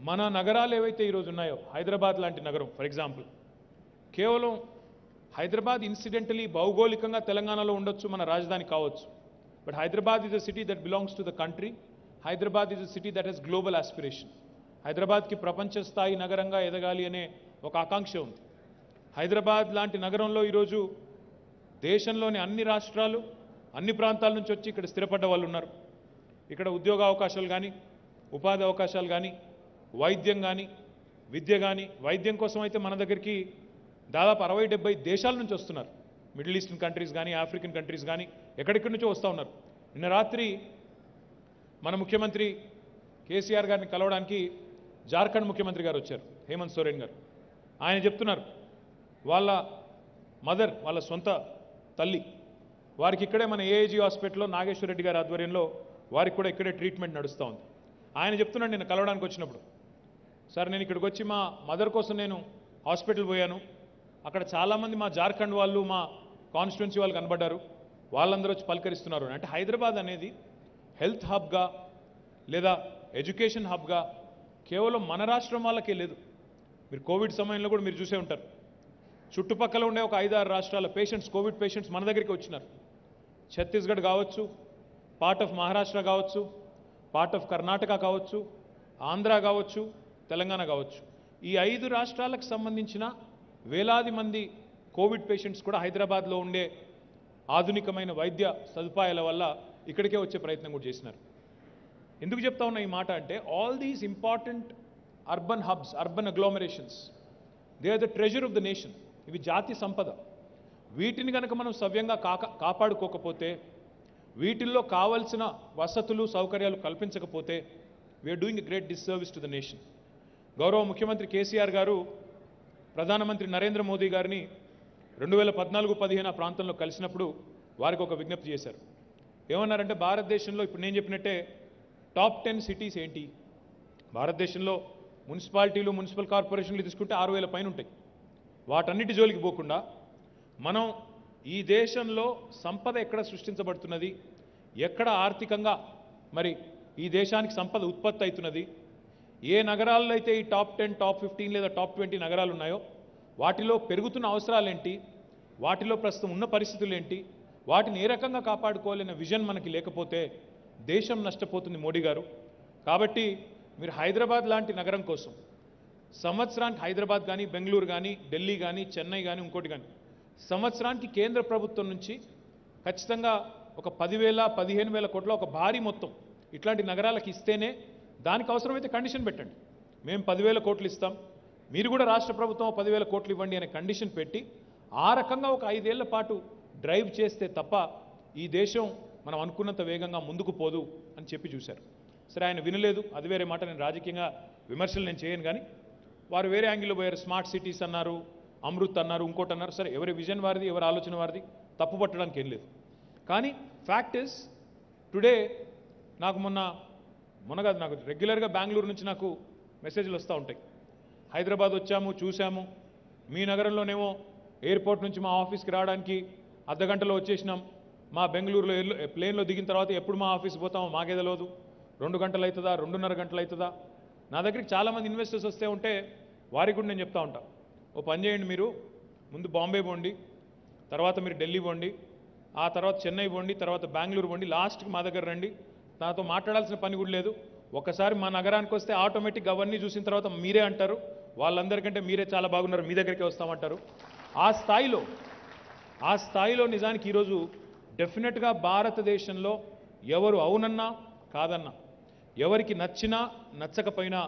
మన నగరాలు ఏవైతే ఈరోజు ఉన్నాయో హైదరాబాద్ లాంటి నగరం ఫర్ ఎగ్జాంపుల్ కేవలం హైదరాబాద్ ఇన్సిడెంటలీ భౌగోళికంగా తెలంగాణలో ఉండొచ్చు మన రాజధాని కావచ్చు but Hyderabad is a city that belongs to the country Hyderabad is a city that has global aspiration హైదరాబాద్కి ప్రపంచ స్థాయి నగరంగా ఎదగాలి అనే ఒక ఆకాంక్ష ఉంది హైదరాబాద్ లాంటి నగరంలో ఈరోజు దేశంలోని అన్ని రాష్ట్రాలు అన్ని ప్రాంతాల నుంచి వచ్చి ఇక్కడ స్థిరపడ్డ వాళ్ళు ఉన్నారు ఇక్కడ ఉద్యోగ అవకాశాలు కానీ ఉపాధి అవకాశాలు కానీ వైద్యం కానీ విద్య కానీ వైద్యం కోసం అయితే మన దగ్గరికి దాదాపు 60-70 దేశాల నుంచి వస్తున్నారు మిడిల్ ఈస్టర్న్ కంట్రీస్ కానీ ఆఫ్రికన్ కంట్రీస్ కానీ ఎక్కడెక్కడి నుంచో వస్తూ ఉన్నారు నిన్న రాత్రి మన ముఖ్యమంత్రి కేసీఆర్ గారిని కలవడానికి జార్ఖండ్ ముఖ్యమంత్రి గారు వచ్చారు హేమంత్ సోరెన్ గారు ఆయన చెప్తున్నారు వాళ్ళ మదర్ వాళ్ళ సొంత తల్లి వారికి ఇక్కడే మన ఏఐజీ హాస్పిటల్లో నాగేశ్వర రెడ్డి గారి ఆధ్వర్యంలో వారికి కూడా ఇక్కడే ట్రీట్మెంట్ నడుస్తూ ఉంది ఆయన చెప్తున్నాడు నేను కలవడానికి వచ్చినప్పుడు సార్ నేను ఇక్కడికి వచ్చి మా మదర్ కోసం నేను హాస్పిటల్ పోయాను అక్కడ చాలామంది మా జార్ఖండ్ వాళ్ళు మా కాన్స్టిట్యున్సీ వాళ్ళు కనబడ్డారు వాళ్ళందరూ వచ్చి పలకరిస్తున్నారు అంటే హైదరాబాద్ అనేది హెల్త్ హబ్గా లేదా ఎడ్యుకేషన్ హబ్గా కేవలం మన రాష్ట్రం వాళ్ళకే లేదు మీరు కోవిడ్ సమయంలో కూడా మీరు చూసే ఉంటారు చుట్టుపక్కల ఉండే ఒక 5-6 రాష్ట్రాల పేషెంట్స్ కోవిడ్ పేషెంట్స్ మన దగ్గరికి వచ్చినారు ఛత్తీస్గఢ్ కావచ్చు పార్ట్ ఆఫ్ మహారాష్ట్ర కావచ్చు పార్ట్ ఆఫ్ కర్ణాటక కావచ్చు ఆంధ్ర కావచ్చు తెలంగాణ కావచ్చు ఈ 5 రాష్ట్రాలకు సంబంధించిన వేలాది మంది కోవిడ్ పేషెంట్స్ కూడా హైదరాబాద్లో ఉండే ఆధునికమైన వైద్య సదుపాయాల వల్ల ఇక్కడికే వచ్చే ప్రయత్నం కూడా చేసినారు ఎందుకు చెప్తా ఉన్నా ఈ మాట అంటే all these important urban hubs urban agglomerations they are the treasure of the nation ఇవి జాతి సంపద వీటిని కనుక మనం సవ్యంగా కాపాడుకోకపోతే వీటిల్లో కావాల్సిన వసతులు సౌకర్యాలు కల్పించకపోతే we're doing a great disservice to the nation గౌరవ ముఖ్యమంత్రి కేసీఆర్ గారు ప్రధానమంత్రి నరేంద్ర మోదీ గారిని 2014-15 ఆ ప్రాంతంలో కలిసినప్పుడు వారికి ఒక విజ్ఞప్తి చేశారు ఏమన్నారంటే భారతదేశంలో ఇప్పుడు నేను చెప్పినట్టే టాప్ 10 సిటీస్ ఏంటి భారతదేశంలో మున్సిపాలిటీలు మున్సిపల్ కార్పొరేషన్లు తీసుకుంటే 6,000 పైన ఉంటాయి వాటన్నిటి జోలికి పోకుండా మనం ఈ దేశంలో సంపద ఎక్కడ సృష్టించబడుతున్నది ఎక్కడ ఆర్థికంగా మరి ఈ దేశానికి సంపద ఉత్పత్తి అవుతున్నది ఏ నగరాల్లో అయితే ఈ టాప్ 10 టాప్ 15 లేదా టాప్ 20 నగరాలు ఉన్నాయో వాటిలో పెరుగుతున్న అవసరాలేంటి వాటిలో ప్రస్తుతం ఉన్న పరిస్థితులు ఏంటి వాటిని ఏ రకంగా కాపాడుకోవాలనే విజన్ మనకి లేకపోతే దేశం నష్టపోతుంది మోడీ గారు కాబట్టి మీరు హైదరాబాద్ లాంటి నగరం కోసం సంవత్సరానికి హైదరాబాద్ కానీ బెంగళూరు కానీ ఢిల్లీ కానీ చెన్నై కానీ ఇంకోటి కానీ సంవత్సరానికి కేంద్ర ప్రభుత్వం నుంచి ఖచ్చితంగా ఒక 10,000-15,000 కోట్ల ఒక భారీ మొత్తం ఇట్లాంటి నగరాలకు ఇస్తేనే దానికి అవసరమైతే కండిషన్ పెట్టండి మేము 10,000 కోట్లు ఇస్తాం మీరు కూడా రాష్ట్ర ప్రభుత్వం 10,000 కోట్లు ఇవ్వండి అనే కండిషన్ పెట్టి ఆ రకంగా ఒక 5 ఏళ్ల పాటు డ్రైవ్ చేస్తే తప్ప ఈ దేశం మనం అనుకున్నంత వేగంగా ముందుకు పోదు అని చెప్పి చూశారు సరే ఆయన వినలేదు అది వేరే మాట నేను రాజకీయంగా విమర్శలు నేను చేయను కానీ వారు వేరే యాంగిల్లో పోయారు స్మార్ట్ సిటీస్ అన్నారు అమృత్ అన్నారు ఇంకోటి అన్నారు సరే ఎవరి విజన్ వారిది ఎవరి ఆలోచన వారిది తప్పు పట్టడానికి ఏం లేదు కానీ ఫ్యాక్ట్ ఇస్ టుడే నాకు మొన్న కాదు నాకు రెగ్యులర్గా బెంగళూరు నుంచి నాకు మెసేజ్లు వస్తూ ఉంటాయి హైదరాబాద్ వచ్చాము చూసాము మీ నగరంలోనేమో ఎయిర్పోర్ట్ నుంచి మా ఆఫీస్కి రావడానికి అర్ధగంటలో వచ్చేసినాం మా బెంగళూరులో ప్లేన్లో దిగిన తర్వాత ఎప్పుడు మా ఆఫీస్కి పోతామో మాకే తెలియదు 2 గంటలు అవుతుందా 2.5 గంటలు అవుతుందా నా దగ్గరికి చాలామంది ఇన్వెస్టర్స్ వస్తే ఉంటే వారికి కూడా నేను చెప్తా ఉంటా ఓ పని చేయండి మీరు ముందు బాంబే పోండి తర్వాత మీరు ఢిల్లీ పోండి ఆ తర్వాత చెన్నై పోండి తర్వాత బెంగళూరు పోండి లాస్ట్కి మా దగ్గర రండి నాతో మాట్లాడాల్సిన పని కూడా లేదు ఒకసారి మా నగరానికి వస్తే ఆటోమేటిక్ అవన్నీ చూసిన తర్వాత మీరే అంటారు వాళ్ళందరికంటే మీరే చాలా బాగున్నారు మీ దగ్గరికి వస్తామంటారు ఆ స్థాయిలో నిజానికి ఈరోజు డెఫినెట్గా భారతదేశంలో ఎవరు అవునన్నా కాదన్నా ఎవరికి నచ్చినా నచ్చకపోయినా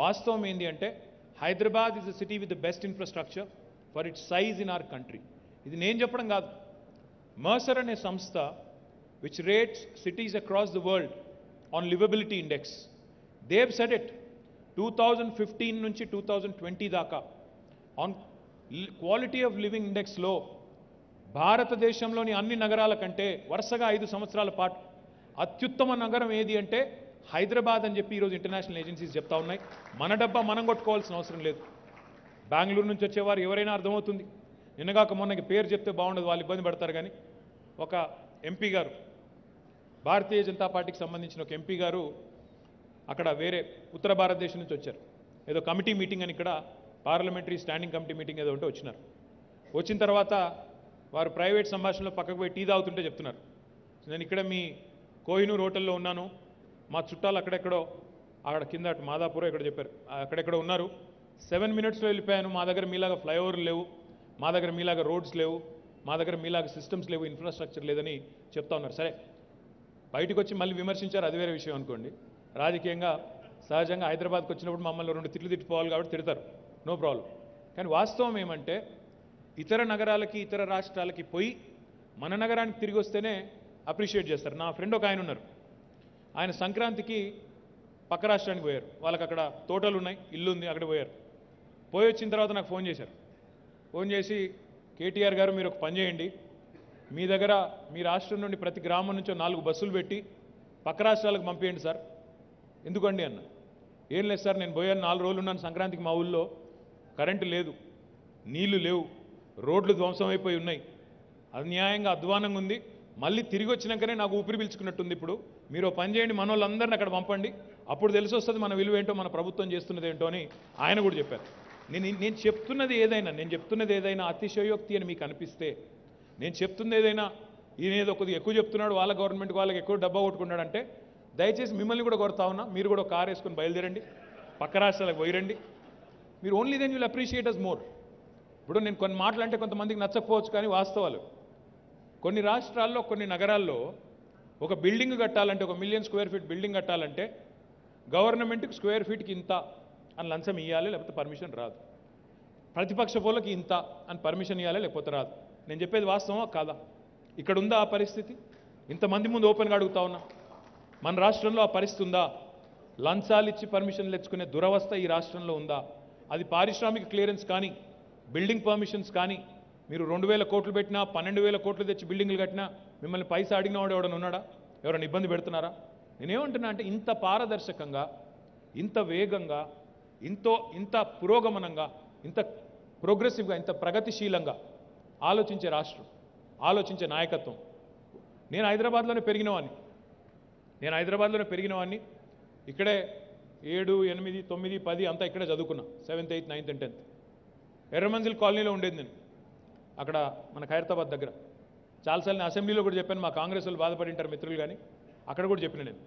వాస్తవం ఏంటి అంటే Hyderabad is the city with the best infrastructure for it's size in our country ఇది నేను చెప్పడం కాదు మర్సర్ అనే సంస్థ which rates cities across the world on livability index. They have said it 2015 నుంచి 2020 దాకా on quality of living index లో భారతదేశంలోని అన్ని నగరాల కంటే వరుసగా 5 సంవత్సరాల పాటు అత్యుత్తమ నగరం ఏది అంటే హైదరాబాద్ అని చెప్పి ఈరోజు ఇంటర్నేషనల్ ఏజెన్సీస్ చెప్తా ఉన్నాయి మన డబ్బా మనం కొట్టుకోవాల్సిన అవసరం లేదు బెంగళూరు నుంచి వచ్చేవారు ఎవరైనా అర్థమవుతుంది నిన్నగాక మొన్నకి పేరు చెప్తే బాగుండదు వాళ్ళు ఇబ్బంది పడతారు కానీ ఒక ఎంపీ గారు భారతీయ జనతా పార్టీకి సంబంధించిన ఒక ఎంపీ గారు అక్కడ వేరే ఉత్తర భారతదేశం నుంచి వచ్చారు ఏదో కమిటీ మీటింగ్ అని ఇక్కడ పార్లమెంటరీ స్టాండింగ్ కమిటీ మీటింగ్ ఏదో ఉంటే వచ్చినారు. వచ్చిన తర్వాత వారు ప్రైవేట్ సంభాషణలో పక్కకు పోయి టీ తాగుతుంటే చెప్తున్నారు, నేను ఇక్కడ మీ కోహినూర్ హోటల్లో ఉన్నాను, మా చుట్టాలు అక్కడెక్కడో అక్కడ కింద అటు మాదాపూర్ ఇక్కడ చెప్పారు అక్కడెక్కడో ఉన్నారు, 7 minutesలో వెళ్ళిపోయాను, మా దగ్గర మీలాగా ఫ్లైఓవర్లు లేవు, మా దగ్గర మీలాగా రోడ్స్ లేవు, మా దగ్గర మీలాగా సిస్టమ్స్ లేవు, ఇన్ఫ్రాస్ట్రక్చర్ లేదని చెప్తా ఉన్నారు. సరే బయటకు వచ్చి మళ్ళీ విమర్శించారు, అది వేరే విషయం అనుకోండి. రాజకీయంగా సహజంగా హైదరాబాద్కి వచ్చినప్పుడు మమ్మల్ని 2 తిట్లు తిట్టుకోవాలి కాబట్టి తిడతారు, నో ప్రాబ్లం. కానీ వాస్తవం ఏమంటే ఇతర నగరాలకి ఇతర రాష్ట్రాలకి పోయి మన నగరానికి తిరిగి వస్తేనే అప్రిషియేట్ చేస్తారు. నా ఫ్రెండ్ ఒక ఆయన ఉన్నారు, ఆయన సంక్రాంతికి పక్క రాష్ట్రానికి పోయారు, వాళ్ళకి అక్కడ తోటలు ఉన్నాయి, ఇల్లు ఉంది, అక్కడ పోయారు. పోయి వచ్చిన తర్వాత నాకు ఫోన్ చేశారు, ఫోన్ చేసి కేటీఆర్ గారు మీరు ఒక పని చేయండి, మీ దగ్గర మీ రాష్ట్రం నుండి ప్రతి గ్రామం నుంచో 4 బస్సులు పెట్టి పక్క రాష్ట్రాలకు పంపించండి సార్. ఎందుకండి అన్న. ఏం లేదు సార్, నేను పోయాను 4 రోజులు ఉన్నాను సంక్రాంతికి, మా ఊళ్ళో కరెంటు లేదు, నీళ్లు లేవు, రోడ్లు ధ్వంసం అయిపోయి ఉన్నాయి, అన్యాయంగా అధ్వానంగా ఉంది, మళ్ళీ తిరిగి వచ్చినాకనే నాకు ఊపిరి పీల్చుకున్నట్టుంది. ఇప్పుడు మీరు పని చేయండి, మన వాళ్ళందరినీ అక్కడ పంపండి, అప్పుడు తెలిసి వస్తుంది మన విలువ ఏంటో, మన ప్రభుత్వం చేస్తున్నది ఏంటో అని ఆయన కూడా చెప్పారు. నేను చెప్తున్నది ఏదైనా అతిశయోక్తి అని మీకు అనిపిస్తే, నేను చెప్తున్నది ఏదైనా ఈయన ఏదో కొద్దిగా ఎక్కువ చెప్తున్నాడు, వాళ్ళ గవర్నమెంట్ వాళ్ళకి ఎక్కువ డబ్బా కొట్టుకున్నాడు అంటే దయచేసి మిమ్మల్ని కూడా కొడతా ఉన్నా, మీరు కూడా కారు వేసుకొని బయలుదేరండి, పక్క రాష్ట్రాలకు పోయిరండి. మీరు only then you'll appreciate us more. ఇప్పుడు నేను కొన్ని మాటలు అంటే కొంతమందికి నచ్చకపోవచ్చు, కానీ వాస్తవాలు. కొన్ని రాష్ట్రాల్లో కొన్ని నగరాల్లో ఒక బిల్డింగ్ కట్టాలంటే, 1 million square feet బిల్డింగ్ కట్టాలంటే గవర్నమెంట్కి స్క్వేర్ ఫీట్కి ఇంత అని లంచం ఇవ్వాలి, లేకపోతే పర్మిషన్ రాదు. ప్రతిపక్ష పోలకి ఇంత అని పర్మిషన్ ఇవ్వాలి, లేకపోతే రాదు. నేను చెప్పేది వాస్తవమా కాదా? ఇక్కడ ఉందా ఆ పరిస్థితి? ఇంతమంది ముందు ఓపెన్గా అడుగుతా ఉన్నా, మన రాష్ట్రంలో ఆ పరిస్థితి ఉందా? లంచాలు ఇచ్చి పర్మిషన్లు తెచ్చుకునే దురవస్థ ఈ రాష్ట్రంలో ఉందా? అది పారిశ్రామిక క్లియరెన్స్ కానీ, బిల్డింగ్ పర్మిషన్స్ కానీ, మీరు 2,000 కోట్లు పెట్టినా 12,000 కోట్లు తెచ్చి బిల్డింగ్లు కట్టినా మిమ్మల్ని పైసా అడిగిన వాడు ఎవడన్నా ఉన్నాడా? ఎవరైనా ఇబ్బంది పెడుతున్నారా? నేనేమంటున్నా అంటే ఇంత పారదర్శకంగా, ఇంత వేగంగా, ఇంత పురోగమనంగా, ఇంత ప్రోగ్రెసివ్గా, ఇంత ప్రగతిశీలంగా ఆలోచించే రాష్ట్రం, ఆలోచించే నాయకత్వం. నేను హైదరాబాద్లోనే పెరిగినవాడిని, ఇక్కడే 7, 8, 9, 10 అంతా ఇక్కడే చదువుకున్నా, 7th, 8th, 9th and 10th. Erram Manzil కాలనీలో ఉండేది నేను, అక్కడ మన ఖైరతాబాద్ దగ్గర. చాలాసార్లు నేను అసెంబ్లీలో కూడా చెప్పాను, మా కాంగ్రెస్ వాళ్ళు బాధపడింటారు మిత్రులు, కానీ అక్కడ కూడా చెప్పిన నేను.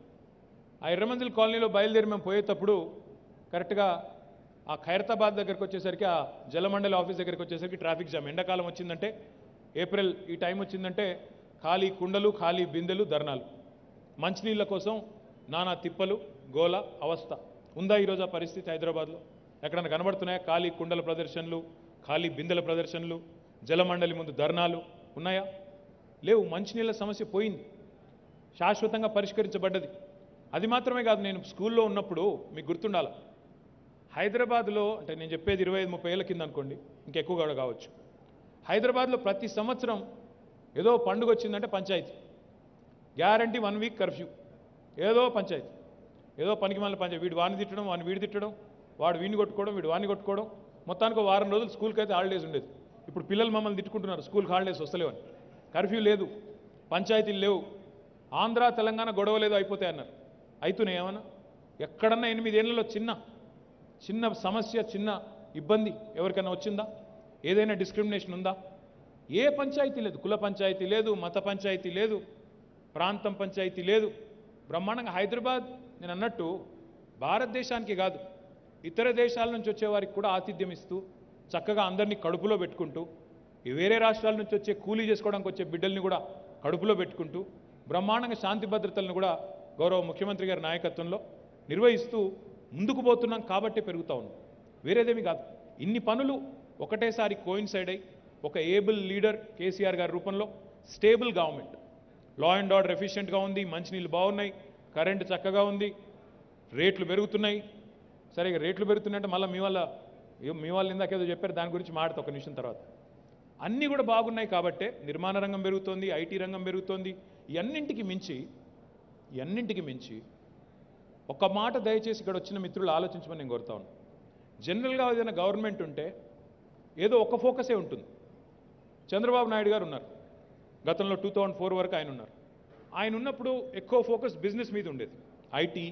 ఆ ఎర్రమంజిల్ కాలనీలో బయలుదేరి మేము పోయేటప్పుడు కరెక్ట్గా ఆ ఖైరతాబాద్ దగ్గరికి వచ్చేసరికి, ఆ జలమండలి ఆఫీస్ దగ్గరికి వచ్చేసరికి ట్రాఫిక్ జామ్. ఎండాకాలం వచ్చిందంటే, ఏప్రిల్ ఈ టైం వచ్చిందంటే ఖాళీ కుండలు, ఖాళీ బిందెలు, ధర్నాలు, మంచినీళ్ళ కోసం నానా తిప్పలు, గోల, అవస్థ. ఉందా ఈరోజు ఆ పరిస్థితి హైదరాబాద్లో? ఎక్కడన్నా కనబడుతున్నాయా ఖాళీ కుండల ప్రదర్శనలు, ఖాళీ బిందెల ప్రదర్శనలు, జలమండలి ముందు ధర్నాలు ఉన్నాయా? లేవు. మంచినీళ్ళ సమస్య పోయింది, శాశ్వతంగా పరిష్కరించబడ్డది. అది మాత్రమే కాదు, నేను స్కూల్లో ఉన్నప్పుడు మీకు గుర్తుండాలి, హైదరాబాద్లో అంటే నేను చెప్పేది 25-30 ఏళ్ళ కింద అనుకోండి, ఇంకెక్కువ కూడా కావచ్చు. హైదరాబాద్లో ప్రతి సంవత్సరం ఏదో పండుగ వచ్చిందంటే పంచాయతీ, గ్యారంటీ 1 week కర్ఫ్యూ, ఏదో పంచాయతీ, ఏదో పనికి మళ్ళీ పంచాయతీ. వీడు వాడిని తిట్టడం, వాడిని వీడి తిట్టడం, వాడు వీడిని కొట్టుకోవడం, వీడు వాడిని కొట్టుకోవడం. మొత్తానికి 1 వారం రోజులు స్కూల్కి అయితే హాలిడేస్ ఉండేది. ఇప్పుడు పిల్లలు మమ్మల్ని తిట్టుకుంటున్నారు, స్కూల్కి హాలిడేస్ వస్తలేవని. కర్ఫ్యూ లేదు, పంచాయతీలు లేవు, ఆంధ్ర తెలంగాణ గొడవ లేదు, అయిపోతాయి అన్నారు. అవుతున్నాయి ఏమన్నా? ఎక్కడన్నా 8 ఏళ్లలో చిన్న సమస్య, చిన్న ఇబ్బంది ఎవరికైనా వచ్చిందా? ఏదైనా డిస్క్రిమినేషన్ ఉందా? ఏ పంచాయతీ లేదు. కుల పంచాయతీ లేదు, మత పంచాయతీ లేదు, ప్రాంతం పంచాయతీ లేదు. బ్రహ్మాండంగా హైదరాబాద్ నేను అన్నట్టు భారతదేశానికి కాదు, ఇతర దేశాల నుంచి వచ్చేవారికి కూడా ఆతిథ్యం ఇస్తూ, చక్కగా అందరినీ కడుపులో పెట్టుకుంటూ, వేరే రాష్ట్రాల నుంచి వచ్చే కూలీ చేసుకోవడానికి వచ్చే బిడ్డల్ని కూడా కడుపులో పెట్టుకుంటూ, బ్రహ్మాండంగా శాంతి భద్రతలను కూడా గౌరవ ముఖ్యమంత్రి గారి నాయకత్వంలో నిర్వహిస్తూ ముందుకు పోతున్నాం కాబట్టి పెరుగుతూ ఉన్నాం, వేరేదేమీ కాదు. ఇన్ని పనులు ఒకటేసారి కోయిన్సైడ్ అయ్యి ఒక ఏబుల్ లీడర్ కేసీఆర్ గారి రూపంలో stable government, law and order ఎఫిషియెంట్గా ఉంది, మంచినీళ్ళు బాగున్నాయి, కరెంటు చక్కగా ఉంది, రేట్లు పెరుగుతున్నాయి. సరే, రేట్లు పెరుగుతున్నాయంటే మళ్ళీ మీ వాళ్ళు ఇందాకేదో చెప్పారు, దాని గురించి మాట్లాడతా ఒక నిమిషం తర్వాత. అన్నీ కూడా బాగున్నాయి కాబట్టే నిర్మాణ రంగం పెరుగుతోంది, ఐటీ రంగం పెరుగుతోంది. ఇవన్నింటికి మించి ఒక మాట దయచేసి ఇక్కడ వచ్చిన మిత్రులు ఆలోచించమని నేను కోరుతా ఉన్నాను. జనరల్గా ఏదైనా గవర్నమెంట్ ఉంటే ఏదో ఒక ఫోకసే ఉంటుంది. చంద్రబాబు నాయుడు గారు ఉన్నారు, గతంలో 2004 వరకు ఆయన ఉన్నారు. ఆయన ఉన్నప్పుడు ఎక్కువ ఫోకస్ బిజినెస్ మీద ఉండేది, ఐటీ,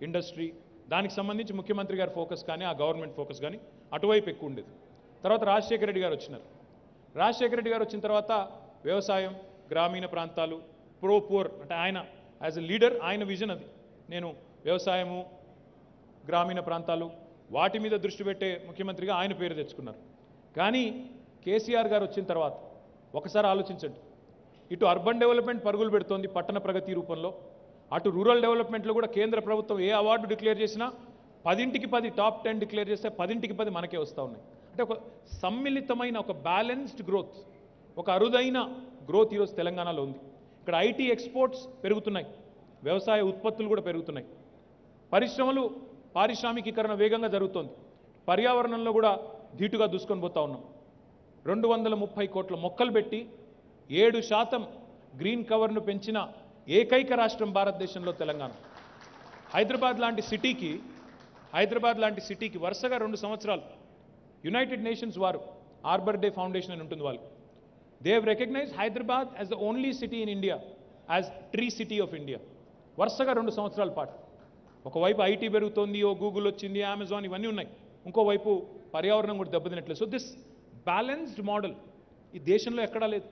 ఇండస్ట్రీ, దానికి సంబంధించి ముఖ్యమంత్రి గారి ఫోకస్ కానీ ఆ గవర్నమెంట్ ఫోకస్ కానీ అటువైపు ఎక్కువ ఉండేది. తర్వాత రాజశేఖర రెడ్డి గారు వచ్చినారు. రాజశేఖర రెడ్డి గారు వచ్చిన తర్వాత వ్యవసాయం, గ్రామీణ ప్రాంతాలు, పూర్ అంటే ఆయన యాజ్ ఎ లీడర్ ఆయన విజన్ అది. నేను వ్యవసాయము, గ్రామీణ ప్రాంతాలు వాటి మీద దృష్టి పెట్టే ముఖ్యమంత్రిగా ఆయన పేరు తెచ్చుకున్నారు. కానీ కేసీఆర్ గారు వచ్చిన తర్వాత ఒకసారి ఆలోచించండి, ఇటు అర్బన్ డెవలప్మెంట్ పరుగులు పెడుతోంది పట్టణ ప్రగతి రూపంలో, అటు రూరల్ డెవలప్మెంట్లో కూడా కేంద్ర ప్రభుత్వం ఏ అవార్డు డిక్లేర్ చేసినా 10కి 10 టాప్ 10 డిక్లేర్ చేస్తే 10కి 10 మనకే వస్తూ ఉన్నాయి. అంటే ఒక సమ్మిళితమైన ఒక బ్యాలెన్స్డ్ గ్రోత్, ఒక అరుదైన గ్రోత్ ఈరోజు తెలంగాణలో ఉంది. ఇక్కడ ఐటీ ఎక్స్పోర్ట్స్ పెరుగుతున్నాయి, వ్యవసాయ ఉత్పత్తులు కూడా పెరుగుతున్నాయి, పరిశ్రమలు పారిశ్రామికీకరణ వేగంగా జరుగుతోంది, పర్యావరణంలో కూడా ధీటుగా దూసుకొని పోతా ఉన్నాం. 230 కోట్ల మొక్కలు పెట్టి 7% గ్రీన్ కవర్ను పెంచిన ఏకైక రాష్ట్రం భారతదేశంలో తెలంగాణ. హైదరాబాద్ లాంటి సిటీకి వరుసగా 2 సంవత్సరాలు యునైటెడ్ నేషన్స్ వారు ఆర్బర్ డే ఫౌండేషన్ అని ఉంటుంది వాళ్ళు, they have recognised Hyderabad as the only city in India as tree city of India. వరుసగా 2 సంవత్సరాల పాటు ఒకవైపు ఐటీ పెరుగుతోంది, ఓ గూగుల్ వచ్చింది, అమెజాన్ ఇవన్నీ ఉన్నాయి, ఇంకోవైపు పర్యావరణం కూడా దెబ్బతినట్లేదు. సో దిస్ బ్యాలెన్స్డ్ మోడల్ ఈ దేశంలో ఎక్కడా లేదు,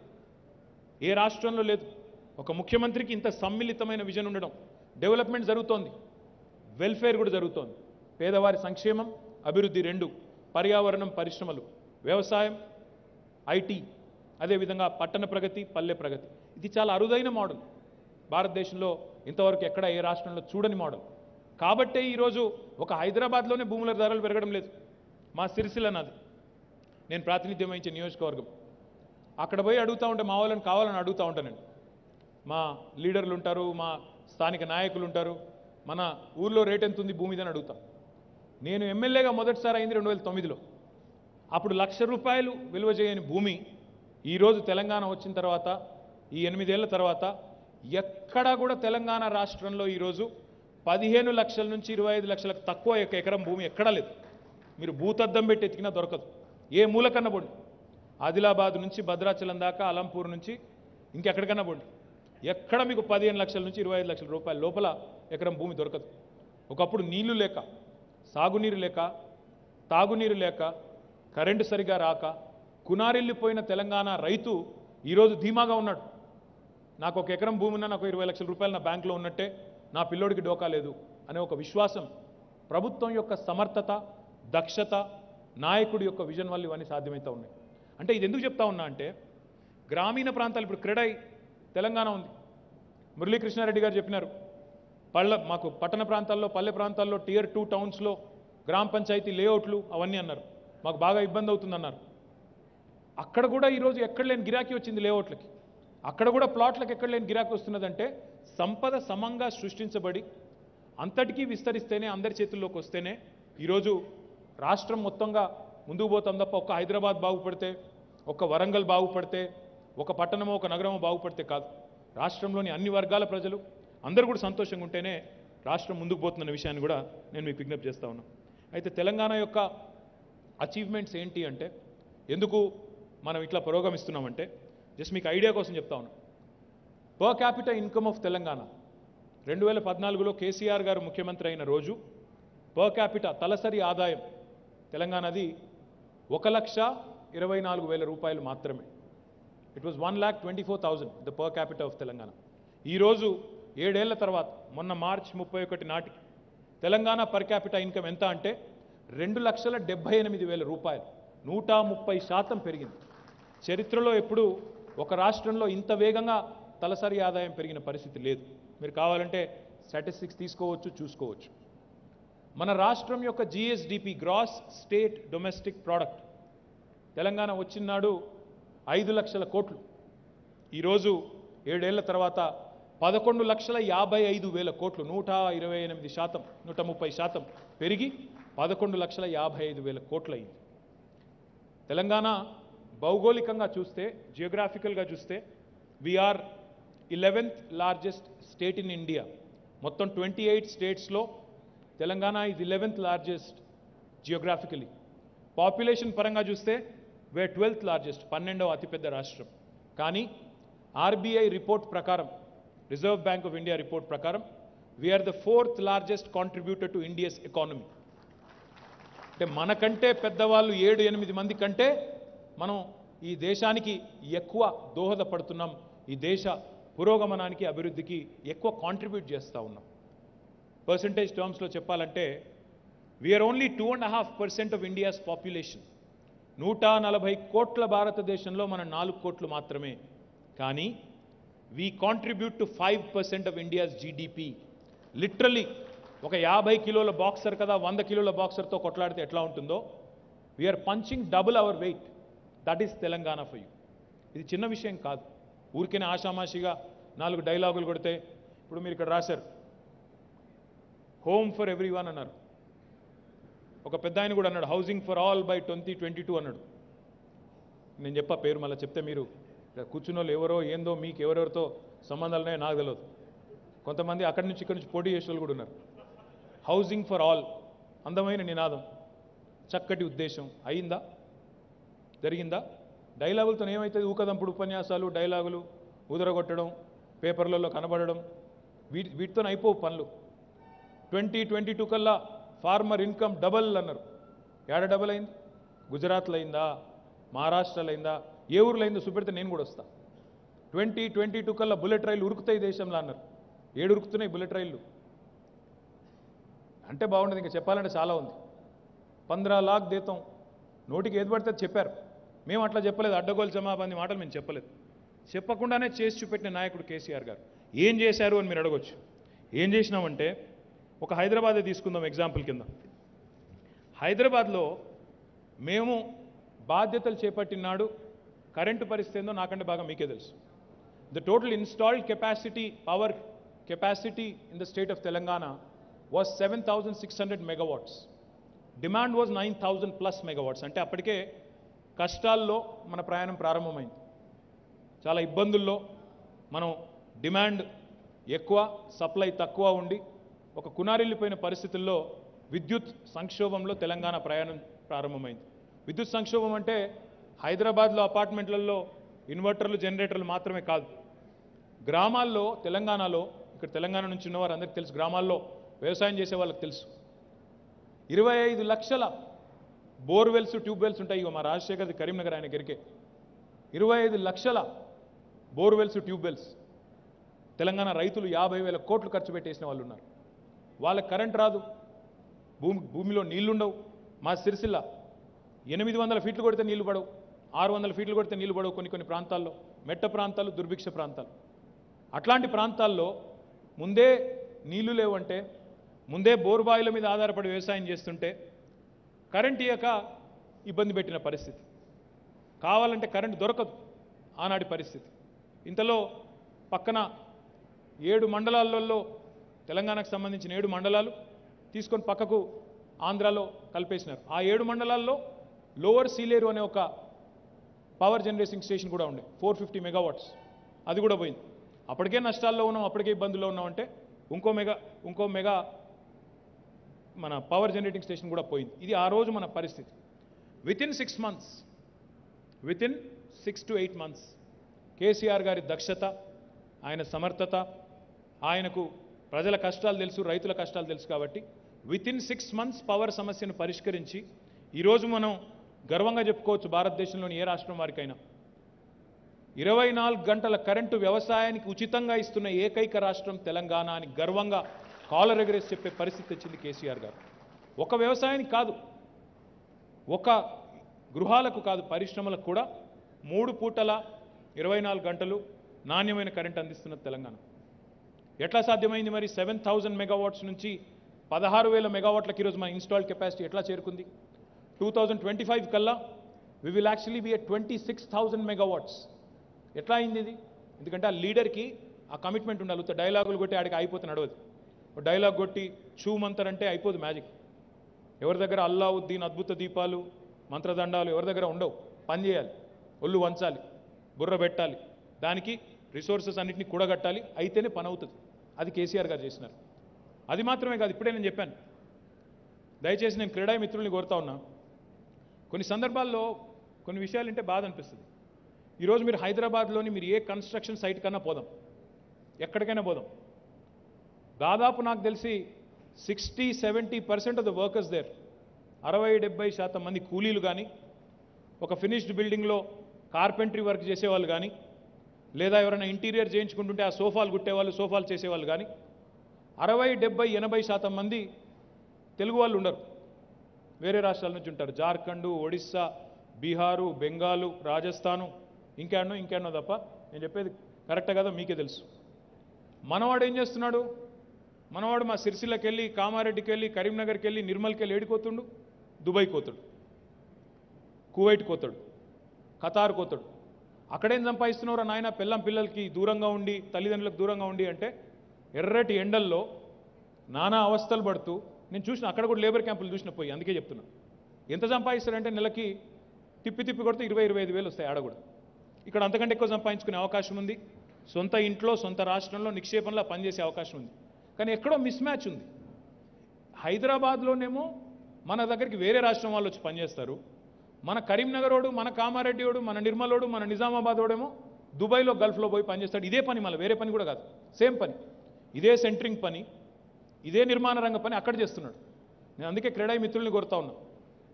ఏ రాష్ట్రంలో లేదు. ఒక ముఖ్యమంత్రికి ఇంత సమ్మిళితమైన విజన్ ఉండడం, డెవలప్మెంట్ జరుగుతోంది, వెల్ఫేర్ కూడా జరుగుతోంది, పేదవారి సంక్షేమం అభివృద్ధి రెండు, పర్యావరణం పరిశ్రమలు, వ్యవసాయం ఐటీ, అదేవిధంగా పట్టణ ప్రగతి పల్లె ప్రగతి. ఇది చాలా అరుదైన మోడల్, భారతదేశంలో ఇంతవరకు ఎక్కడ ఏ రాష్ట్రంలో చూడని మోడల్. కాబట్టే ఈరోజు ఒక హైదరాబాద్లోనే భూముల ధరలు పెరగడం లేదు. మా సిరిసిల్ల నాది, నేను ప్రాతినిధ్యం వహించే నియోజకవర్గం, అక్కడ పోయి అడుగుతూ ఉంటే మా వాళ్ళని కావాలని అడుగుతూ ఉంటానండి. మా లీడర్లు ఉంటారు, మా స్థానిక నాయకులు ఉంటారు, మన ఊర్లో రేట్ ఎంత ఉంది భూమిది అని అడుగుతాం. నేను ఎమ్మెల్యేగా మొదటిసారి అయింది 2009లో. అప్పుడు ₹1,00,000 విలువ చేయని భూమి ఈరోజు తెలంగాణ వచ్చిన తర్వాత ఈ 8 ఏళ్ల తర్వాత ఎక్కడా కూడా తెలంగాణ రాష్ట్రంలో ఈరోజు 15 లక్షల నుంచి 25 లక్షలకు తక్కువ ఎకరం భూమి ఎక్కడా లేదు. మీరు భూతద్దం పెట్టి ఎతికినా దొరకదు, ఏ మూలకన్నా పోండి, ఆదిలాబాద్ నుంచి భద్రాచలం దాకా, అలంపూర్ నుంచి ఇంకెక్కడికన్నా పోండి, ఎక్కడ మీకు 15 లక్షల నుంచి 25 లక్షల రూపాయల లోపల ఎకరం భూమి దొరకదు. ఒకప్పుడు నీళ్లు లేక, సాగునీరు లేక, తాగునీరు లేక, కరెంటు సరిగా రాక కునారిల్లిపోయిన తెలంగాణ రైతు ఈరోజు ధీమాగా ఉన్నాడు. నాకు ఒక ఎకరం భూమి ఉన్నా, నాకు 20 లక్షల రూపాయలు నా బ్యాంకులో ఉన్నట్టే, నా పిల్లోడికి డోకా లేదు అనే ఒక విశ్వాసం ప్రభుత్వం యొక్క సమర్థత, దక్షత, నాయకుడి యొక్క విజన్ వల్ల ఇవన్నీ సాధ్యమవుతూ ఉన్నాయి. అంటే ఇది ఎందుకు చెప్తా ఉన్నా అంటే, గ్రామీణ ప్రాంతాలు ఇప్పుడు క్రెడై తెలంగాణ ఉంది, మురళీకృష్ణారెడ్డి గారు చెప్పినారు, మాకు పట్టణ ప్రాంతాల్లో పల్లె ప్రాంతాల్లో Tier 2 టౌన్స్లో గ్రామ పంచాయతీ లేఅవుట్లు అవన్నీ అన్నారు, మాకు బాగా ఇబ్బంది అవుతుందన్నారు. అక్కడ కూడా ఈరోజు ఎక్కడ లేని గిరాకీ వచ్చింది లేఅవుట్లకి, అక్కడ కూడా ప్లాట్లకు ఎక్కడ లేని గిరాకీ వస్తున్నదంటే సంపద సమంగా సృష్టించబడి అంతటికీ విస్తరిస్తేనే, అందరి చేతుల్లోకి వస్తేనే ఈరోజు రాష్ట్రం మొత్తంగా ముందుకు పోతాం తప్ప ఒక్క హైదరాబాద్ బాగుపడితే, ఒక్క వరంగల్ బాగుపడితే, ఒక పట్టణమో ఒక నగరమో బాగుపడితే కాదు. రాష్ట్రంలోని అన్ని వర్గాల ప్రజలు అందరూ కూడా సంతోషంగా ఉంటేనే రాష్ట్రం ముందుకు పోతున్న విషయాన్ని కూడా నేను మీకు విజ్ఞప్తి చేస్తా ఉన్నాను. అయితే తెలంగాణ యొక్క అచీవ్మెంట్స్ ఏంటి అంటే, ఎందుకు మనం ఇట్లా పురోగమిస్తున్నామంటే, జస్ట్ మీకు ఐడియా కోసం చెప్తా ఉన్నాం. Per capital income of Telangana 2014లో కేసీఆర్ గారు ముఖ్యమంత్రి అయిన రోజు పర్ క్యాపిటల్ తలసరి ఆదాయం తెలంగాణది 1,24,000 రూపాయలు మాత్రమే. It was 1,24,000 the per capital of Telangana. ఈరోజు 7 ఏళ్ల తర్వాత మొన్న మార్చి 31 నాటికి తెలంగాణ పర్ క్యాపిటల్ ఇన్కమ్ ఎంత అంటే 2,78,000 రూపాయలు, 130% పెరిగింది. చరిత్రలో ఎప్పుడు ఒక రాష్ట్రంలో ఇంత వేగంగా తలసరి ఆదాయం పెరిగిన పరిస్థితి లేదు. మీరు కావాలంటే స్టాటిస్టిక్స్ తీసుకోవచ్చు, చూసుకోవచ్చు. మన రాష్ట్రం యొక్క GSDP gross state domestic product Telangana వచ్చినాడు 5 లక్షల కోట్లు. ఈరోజు 7 ఏళ్ల తర్వాత 11,55,000 కోట్లు, 128%, 130% పెరిగి 11,55,000 కోట్లు అయింది. తెలంగాణ భౌగోళికంగా చూస్తే, జియోగ్రాఫికల్గా చూస్తే we are 11th largest state in India. మొత్తం 28 స్టేట్స్లో Telangana is 11th largest geographically. Population పరంగా చూస్తే వేర్ 12th లార్జెస్ట్, 12వ అతిపెద్ద రాష్ట్రం. కానీ RBI రిపోర్ట్ ప్రకారం, reserve bank of India report ప్రకారం we are the fourth largest contributor to India's economy. అంటే మనకంటే పెద్దవాళ్ళు 7-8 మంది కంటే మనం ఈ దేశానికి ఎక్కువ దోహదపడుతున్నాం, ఈ దేశ పురోగమనానికి అభివృద్ధికి ఎక్కువ కాంట్రిబ్యూట్ చేస్తూ ఉన్నాం. పర్సంటేజ్ టర్మ్స్లో చెప్పాలంటే we are only 2.5% of India's population. 140 కోట్ల భారతదేశంలో మనం 4 కోట్లు మాత్రమే. కానీ we contribute to 5% of India's GDP. Literally ఒక 50 కిలోల బాక్సర్ కదా 100 కిలోల బాక్సర్తో కొట్లాడితే ఎట్లా ఉంటుందో, we are punching double our weight. That is Telangana for you. ఇది చిన్న విషయం కాదు. ఊరికేనే ఆషామాషిగా 4 డైలాగులు కొడితే, ఇప్పుడు మీరు ఇక్కడ రాశారు హోమ్ ఫర్ ఎవ్రీ వన్ అన్నారు. ఒక పెద్ద ఆయన కూడా అన్నాడు హౌసింగ్ ఫర్ ఆల్ బై 2022 అన్నాడు. నేను చెప్పా పేరు మళ్ళీ చెప్తే మీరు కూర్చున్న వాళ్ళు ఎవరో ఏందో మీకు ఎవరెవరితో సంబంధాలున్నాయో నాకు తెలియదు. కొంతమంది అక్కడి నుంచి ఇక్కడి నుంచి పోటీ చేసే వాళ్ళు కూడా ఉన్నారు. హౌసింగ్ ఫర్ ఆల్ అందమైన నినాదం, చక్కటి ఉద్దేశం. అయిందా? జరిగిందా? డైలాగులతో ఏమవుతుంది? ఊకదంపుడు ఉపన్యాసాలు, డైలాగులు ఉదరగొట్టడం, పేపర్లలో కనబడడం, వీటితో అయిపోవు పనులు. 2022 కల్లా ఫార్మర్ ఇన్కమ్ డబల్ అన్నారు. ఏడ డబల్ అయింది? గుజరాత్లో అయిందా, మహారాష్ట్రలో అయిందా, ఏ ఊర్లో అయిందో చూపెడితే నేను కూడా వస్తా. 2022 కల్లా బుల్లెట్ రైలు ఉరుకుతాయి దేశంలో అన్నారు. 7 ఉరుకుతున్నాయి బుల్లెట్ రైళ్లు. అంటే బాగుండదు, ఇంకా చెప్పాలంటే చాలా ఉంది. 15 లాఖ్ దేతం, నోటికి ఏది పడితే చెప్పారు. మేము అట్లా చెప్పలేదు, అడ్డగోలు జమాబంది మాటలు మేము చెప్పలేదు. చెప్పకుండానే చేసి చూపెట్టిన నాయకుడు కేసీఆర్ గారు. ఏం చేశారు అని మీరు అడగొచ్చు. ఏం చేసినామంటే, ఒక హైదరాబాదే తీసుకుందాం ఎగ్జాంపుల్ కింద. హైదరాబాద్లో మేము బాధ్యతలు చేపట్టినాడు కరెంటు పరిస్థితి ఏందో నాకంటే బాగా మీకే తెలుసు. The total installed capacity, power capacity in the state of Telangana was 7,600 megawatts. Demand was 9,000+ megawatts. అంటే అప్పటికే కష్టాల్లో మన ప్రయాణం ప్రారంభమైంది. చాలా ఇబ్బందుల్లో మనం డిమాండ్ ఎక్కువ, సప్లై తక్కువ ఉండి ఒక కునారిల్లిపోయిన పరిస్థితుల్లో విద్యుత్ సంక్షోభంలో తెలంగాణ ప్రయాణం ప్రారంభమైంది. విద్యుత్ సంక్షోభం అంటే హైదరాబాద్లో అపార్ట్మెంట్లలో ఇన్వర్టర్లు, జనరేటర్లు మాత్రమే కాదు. గ్రామాల్లో తెలంగాణలో, ఇక్కడ తెలంగాణ నుంచి ఉన్నవారు అందరికీ తెలుసు, గ్రామాల్లో వ్యవసాయం చేసే వాళ్ళకి తెలుసు, 25 లక్షల బోర్వెల్స్, ట్యూబ్వెల్స్ ఉంటాయి. ఇక మా రాజశేఖర్ కరీంనగర్ ఆయన గరికే 25 లక్షల బోర్వెల్స్, ట్యూబ్వెల్స్. తెలంగాణ రైతులు 50,000 కోట్లు ఖర్చు పెట్టేసిన వాళ్ళు ఉన్నారు. వాళ్ళకి కరెంట్ రాదు, భూమిలో నీళ్లుండవు. మా సిరిసిల్ల 800 ఫీట్లు కొడితే నీళ్లు పడవు, 600 ఫీట్లు కొడితే నీళ్లు పడవు. కొన్ని ప్రాంతాల్లో మెట్ట ప్రాంతాలు, దుర్భిక్ష ప్రాంతాలు. అట్లాంటి ప్రాంతాల్లో ముందే నీళ్లు లేవంటే, ముందే బోర్బాయిల మీద ఆధారపడి వ్యవసాయం చేస్తుంటే కరెంట్ ఇయ్యక ఇబ్బంది పెట్టిన పరిస్థితి. కావాలంటే కరెంట్ దొరకదు ఆనాటి పరిస్థితి. ఇంతలో పక్కన 7 మండలాలలో, తెలంగాణకు సంబంధించిన 7 మండలాలు తీసుకొని పక్కకు ఆంధ్రాలో కలిపేసినారు. ఆ 7 మండలాల్లో లోవర్ సీలేరు అనే ఒక పవర్ జనరేటింగ్ స్టేషన్ కూడా ఉండే 450 megawatts. అది కూడా పోయింది. అప్పటికే నష్టాల్లో ఉన్నాం, అప్పటికే ఇబ్బందుల్లో ఉన్నామంటే ఇంకో మెగా మన పవర్ జనరేటింగ్ స్టేషన్ కూడా పోయింది. ఇది ఆ రోజు మన పరిస్థితి. వితిన్ 6 to 8 months కేసీఆర్ గారి దక్షత, ఆయన సమర్థత, ఆయనకు ప్రజల కష్టాలు తెలుసు, రైతుల కష్టాలు తెలుసు కాబట్టి వితిన్ 6 months పవర్ సమస్యను పరిష్కరించి ఈరోజు మనం గర్వంగా చెప్పుకోవచ్చు, భారతదేశంలోని ఏ రాష్ట్రం వారికైనా 24 గంటల కరెంటు వ్యవసాయానికి ఉచితంగా ఇస్తున్న ఏకైక రాష్ట్రం తెలంగాణ అని గర్వంగా కాలర్ ఎగరేసి చెప్పే పరిస్థితి వచ్చింది కేసీఆర్ గారు. ఒక వ్యవసాయానికి కాదు, ఒక గృహాలకు కాదు, పరిశ్రమలకు కూడా 3 పూటల 24 గంటలు నాణ్యమైన కరెంట్ అందిస్తున్న తెలంగాణ. ఎట్లా సాధ్యమైంది మరి? 7,000 megawatts నుంచి 16,000 megawatలకు ఈరోజు మన ఇన్స్టాల్డ్ కెపాసిటీ ఎట్లా చేరుకుంది? 2025 కల్లా we will actually be at 26,000 megawatts. ఎట్లా అయింది ఇది? ఎందుకంటే ఆ లీడర్కి ఆ కమిట్మెంట్ ఉండాలి. డైలాగులు కొట్టి ఆడికి అయిపోతే నడవదు. డైలాగ్ కొట్టి చూమంతరంటే అయిపోదు మ్యాజిక్. ఎవరి దగ్గర అల్లావుద్దీన్ అద్భుత దీపాలు, మంత్రదండాలు ఎవరి దగ్గర ఉండవు. పని చేయాలి, ఒళ్ళు వంచాలి, బుర్ర పెట్టాలి, దానికి రిసోర్సెస్ అన్నింటినీ కూడగట్టాలి, అయితేనే పని అవుతుంది. అది కేసీఆర్ గారు చేసినారు. అది మాత్రమే కాదు, ఇప్పుడే నేను చెప్పాను, దయచేసి నేను క్రీడా మిత్రుల్ని కోరుతా ఉన్నా, కొన్ని సందర్భాల్లో కొన్ని విషయాలు అంటే బాధ అనిపిస్తుంది. ఈరోజు మీరు హైదరాబాద్లోని మీరు ఏ కన్స్ట్రక్షన్ సైట్ కన్నా పోదాం, ఎక్కడికైనా పోదాం, దాదాపు నాకు తెలిసి 60-70% ఆఫ్ ద వర్కర్స్ దేర్, 60-70% మంది కూలీలు కానీ, ఒక ఫినిష్డ్ బిల్డింగ్లో కార్పెంటరీ వర్క్ చేసేవాళ్ళు కానీ, లేదా ఎవరైనా ఇంటీరియర్ చేయించుకుంటుంటే ఆ సోఫాలు కుట్టేవాళ్ళు, సోఫాలు చేసేవాళ్ళు కానీ 60-70-80% మంది తెలుగు వాళ్ళు ఉండరు, వేరే రాష్ట్రాల నుంచి ఉంటారు. జార్ఖండ్, ఒడిస్సా, బీహారు, బెంగాలు, రాజస్థాను, ఇంకేనో తప్ప. నేను చెప్పేది కరెక్టే కదా మీకే తెలుసు. మనవాడు ఏం చేస్తున్నాడు? మనవాడు మా సిరిసిల్లకి వెళ్ళి, కామారెడ్డికి వెళ్ళి, కరీంనగర్కి వెళ్ళి, నిర్మల్కి వెళ్ళి ఏడిపోతుండు, దుబాయ్కి పోతాడు, కువైట్ పోతాడు, ఖతార్ పోతాడు. అక్కడేం సంపాదిస్తున్నారా నాయన? పిల్లలకి దూరంగా ఉండి, తల్లిదండ్రులకు దూరంగా ఉండి అంటే ఎర్రటి ఎండల్లో నానా అవస్థలు పడుతూ నేను చూసిన. అక్కడ కూడా లేబర్ క్యాంపులు చూసిన పోయి, అందుకే చెప్తున్నా. ఎంత సంపాదిస్తారంటే నెలకి తిప్పి కొడితే 20-25 వేలు వస్తాయి ఆడ కూడా. ఇక్కడ అంతకంటే ఎక్కువ సంపాదించుకునే అవకాశం ఉంది. సొంత ఇంట్లో, సొంత రాష్ట్రంలో నిక్షేపంలో పనిచేసే అవకాశం ఉంది. కానీ ఎక్కడో మిస్ మ్యాచ్ ఉంది. హైదరాబాద్లోనేమో మన దగ్గరికి వేరే రాష్ట్రం వాళ్ళు వచ్చి పనిచేస్తారు. మన కరీంనగరోడు, మన కామారెడ్డిోడు, మన నిర్మలోడు, మన నిజామాబాదోడేమో దుబాయ్లో, గల్ఫ్లో పోయి పనిచేస్తాడు. ఇదే పని, మళ్ళీ వేరే పని కూడా కాదు, సేమ్ పని, ఇదే సెంటరింగ్ పని, ఇదే నిర్మాణ రంగ పని అక్కడ చేస్తున్నాడు. నేను అందుకే క్రెడాయి మిత్రుల్ని కోరుతా ఉన్నా,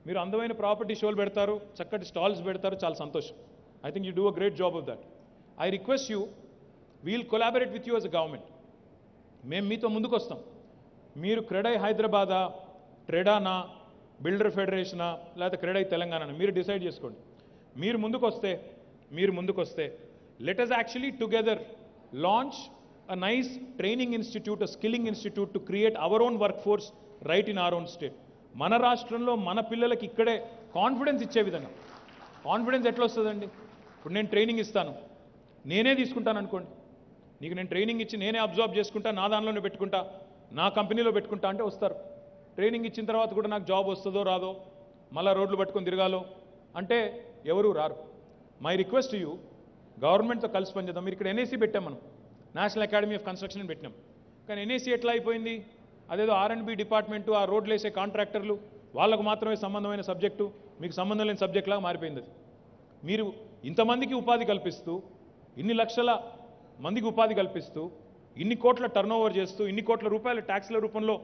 మీరు అందమైన ప్రాపర్టీ షోలు పెడతారు, చక్కటి స్టాల్స్ పెడతారు, చాలా సంతోషం. I think you do a great job of that. I request you, we'll collaborate with you as a government. మేము మీతో ముందుకు వస్తాం. మీరు క్రెడాయి హైదరాబాదా, ట్రెడానా, బిల్డర్ ఫెడరేషనా, లేకపోతే క్రెడాయి తెలంగాణ, మీరు డిసైడ్ చేసుకోండి. మీరు ముందుకు వస్తే let us actually together launch a nice training institute, a skilling institute to create our own workforce right in our own state. మన రాష్ట్రంలో మన పిల్లలకి ఇక్కడే కాన్ఫిడెన్స్ ఇచ్చే విధంగా. కాన్ఫిడెన్స్ ఎట్లా వస్తుందండి? ఇప్పుడు నేను ట్రైనింగ్ ఇస్తాను, నేనే తీసుకుంటాను అనుకోండి, నీకు నేను ట్రైనింగ్ ఇచ్చి నేనే అబ్జర్వ్ చేసుకుంటా, నా దానిలోనే పెట్టుకుంటా, నా కంపెనీలో పెట్టుకుంటా అంటే వస్తారు. ట్రైనింగ్ ఇచ్చిన తర్వాత కూడా నాకు జాబ్ వస్తుందో రాదో, మళ్ళీ రోడ్లు పట్టుకొని తిరగాలో అంటే ఎవరు రారు. మై రిక్వెస్ట్ యూ, గవర్నమెంట్తో కలిసి పనిచేద్దాం. మీరు ఇక్కడ ఎన్ఏసీ పెట్టాం, మనం నేషనల్ అకాడమీ ఆఫ్ కన్స్ట్రక్షన్ పెట్టినాం. కానీ ఎన్ఏసీ ఎట్లా అయిపోయింది? అదేదో R&B డిపార్ట్మెంటు, ఆ రోడ్లు వేసే కాంట్రాక్టర్లు, వాళ్ళకు మాత్రమే సంబంధమైన సబ్జెక్టు, మీకు సంబంధం లేని సబ్జెక్ట్ లాగా మారిపోయింది అది. మీరు ఇంతమందికి ఉపాధి కల్పిస్తూ, ఇన్ని లక్షల మందికి ఉపాధి కల్పిస్తూ, ఇన్ని కోట్ల టర్నోవర్ చేస్తూ, ఇన్ని కోట్ల రూపాయల ట్యాక్స్ల రూపంలో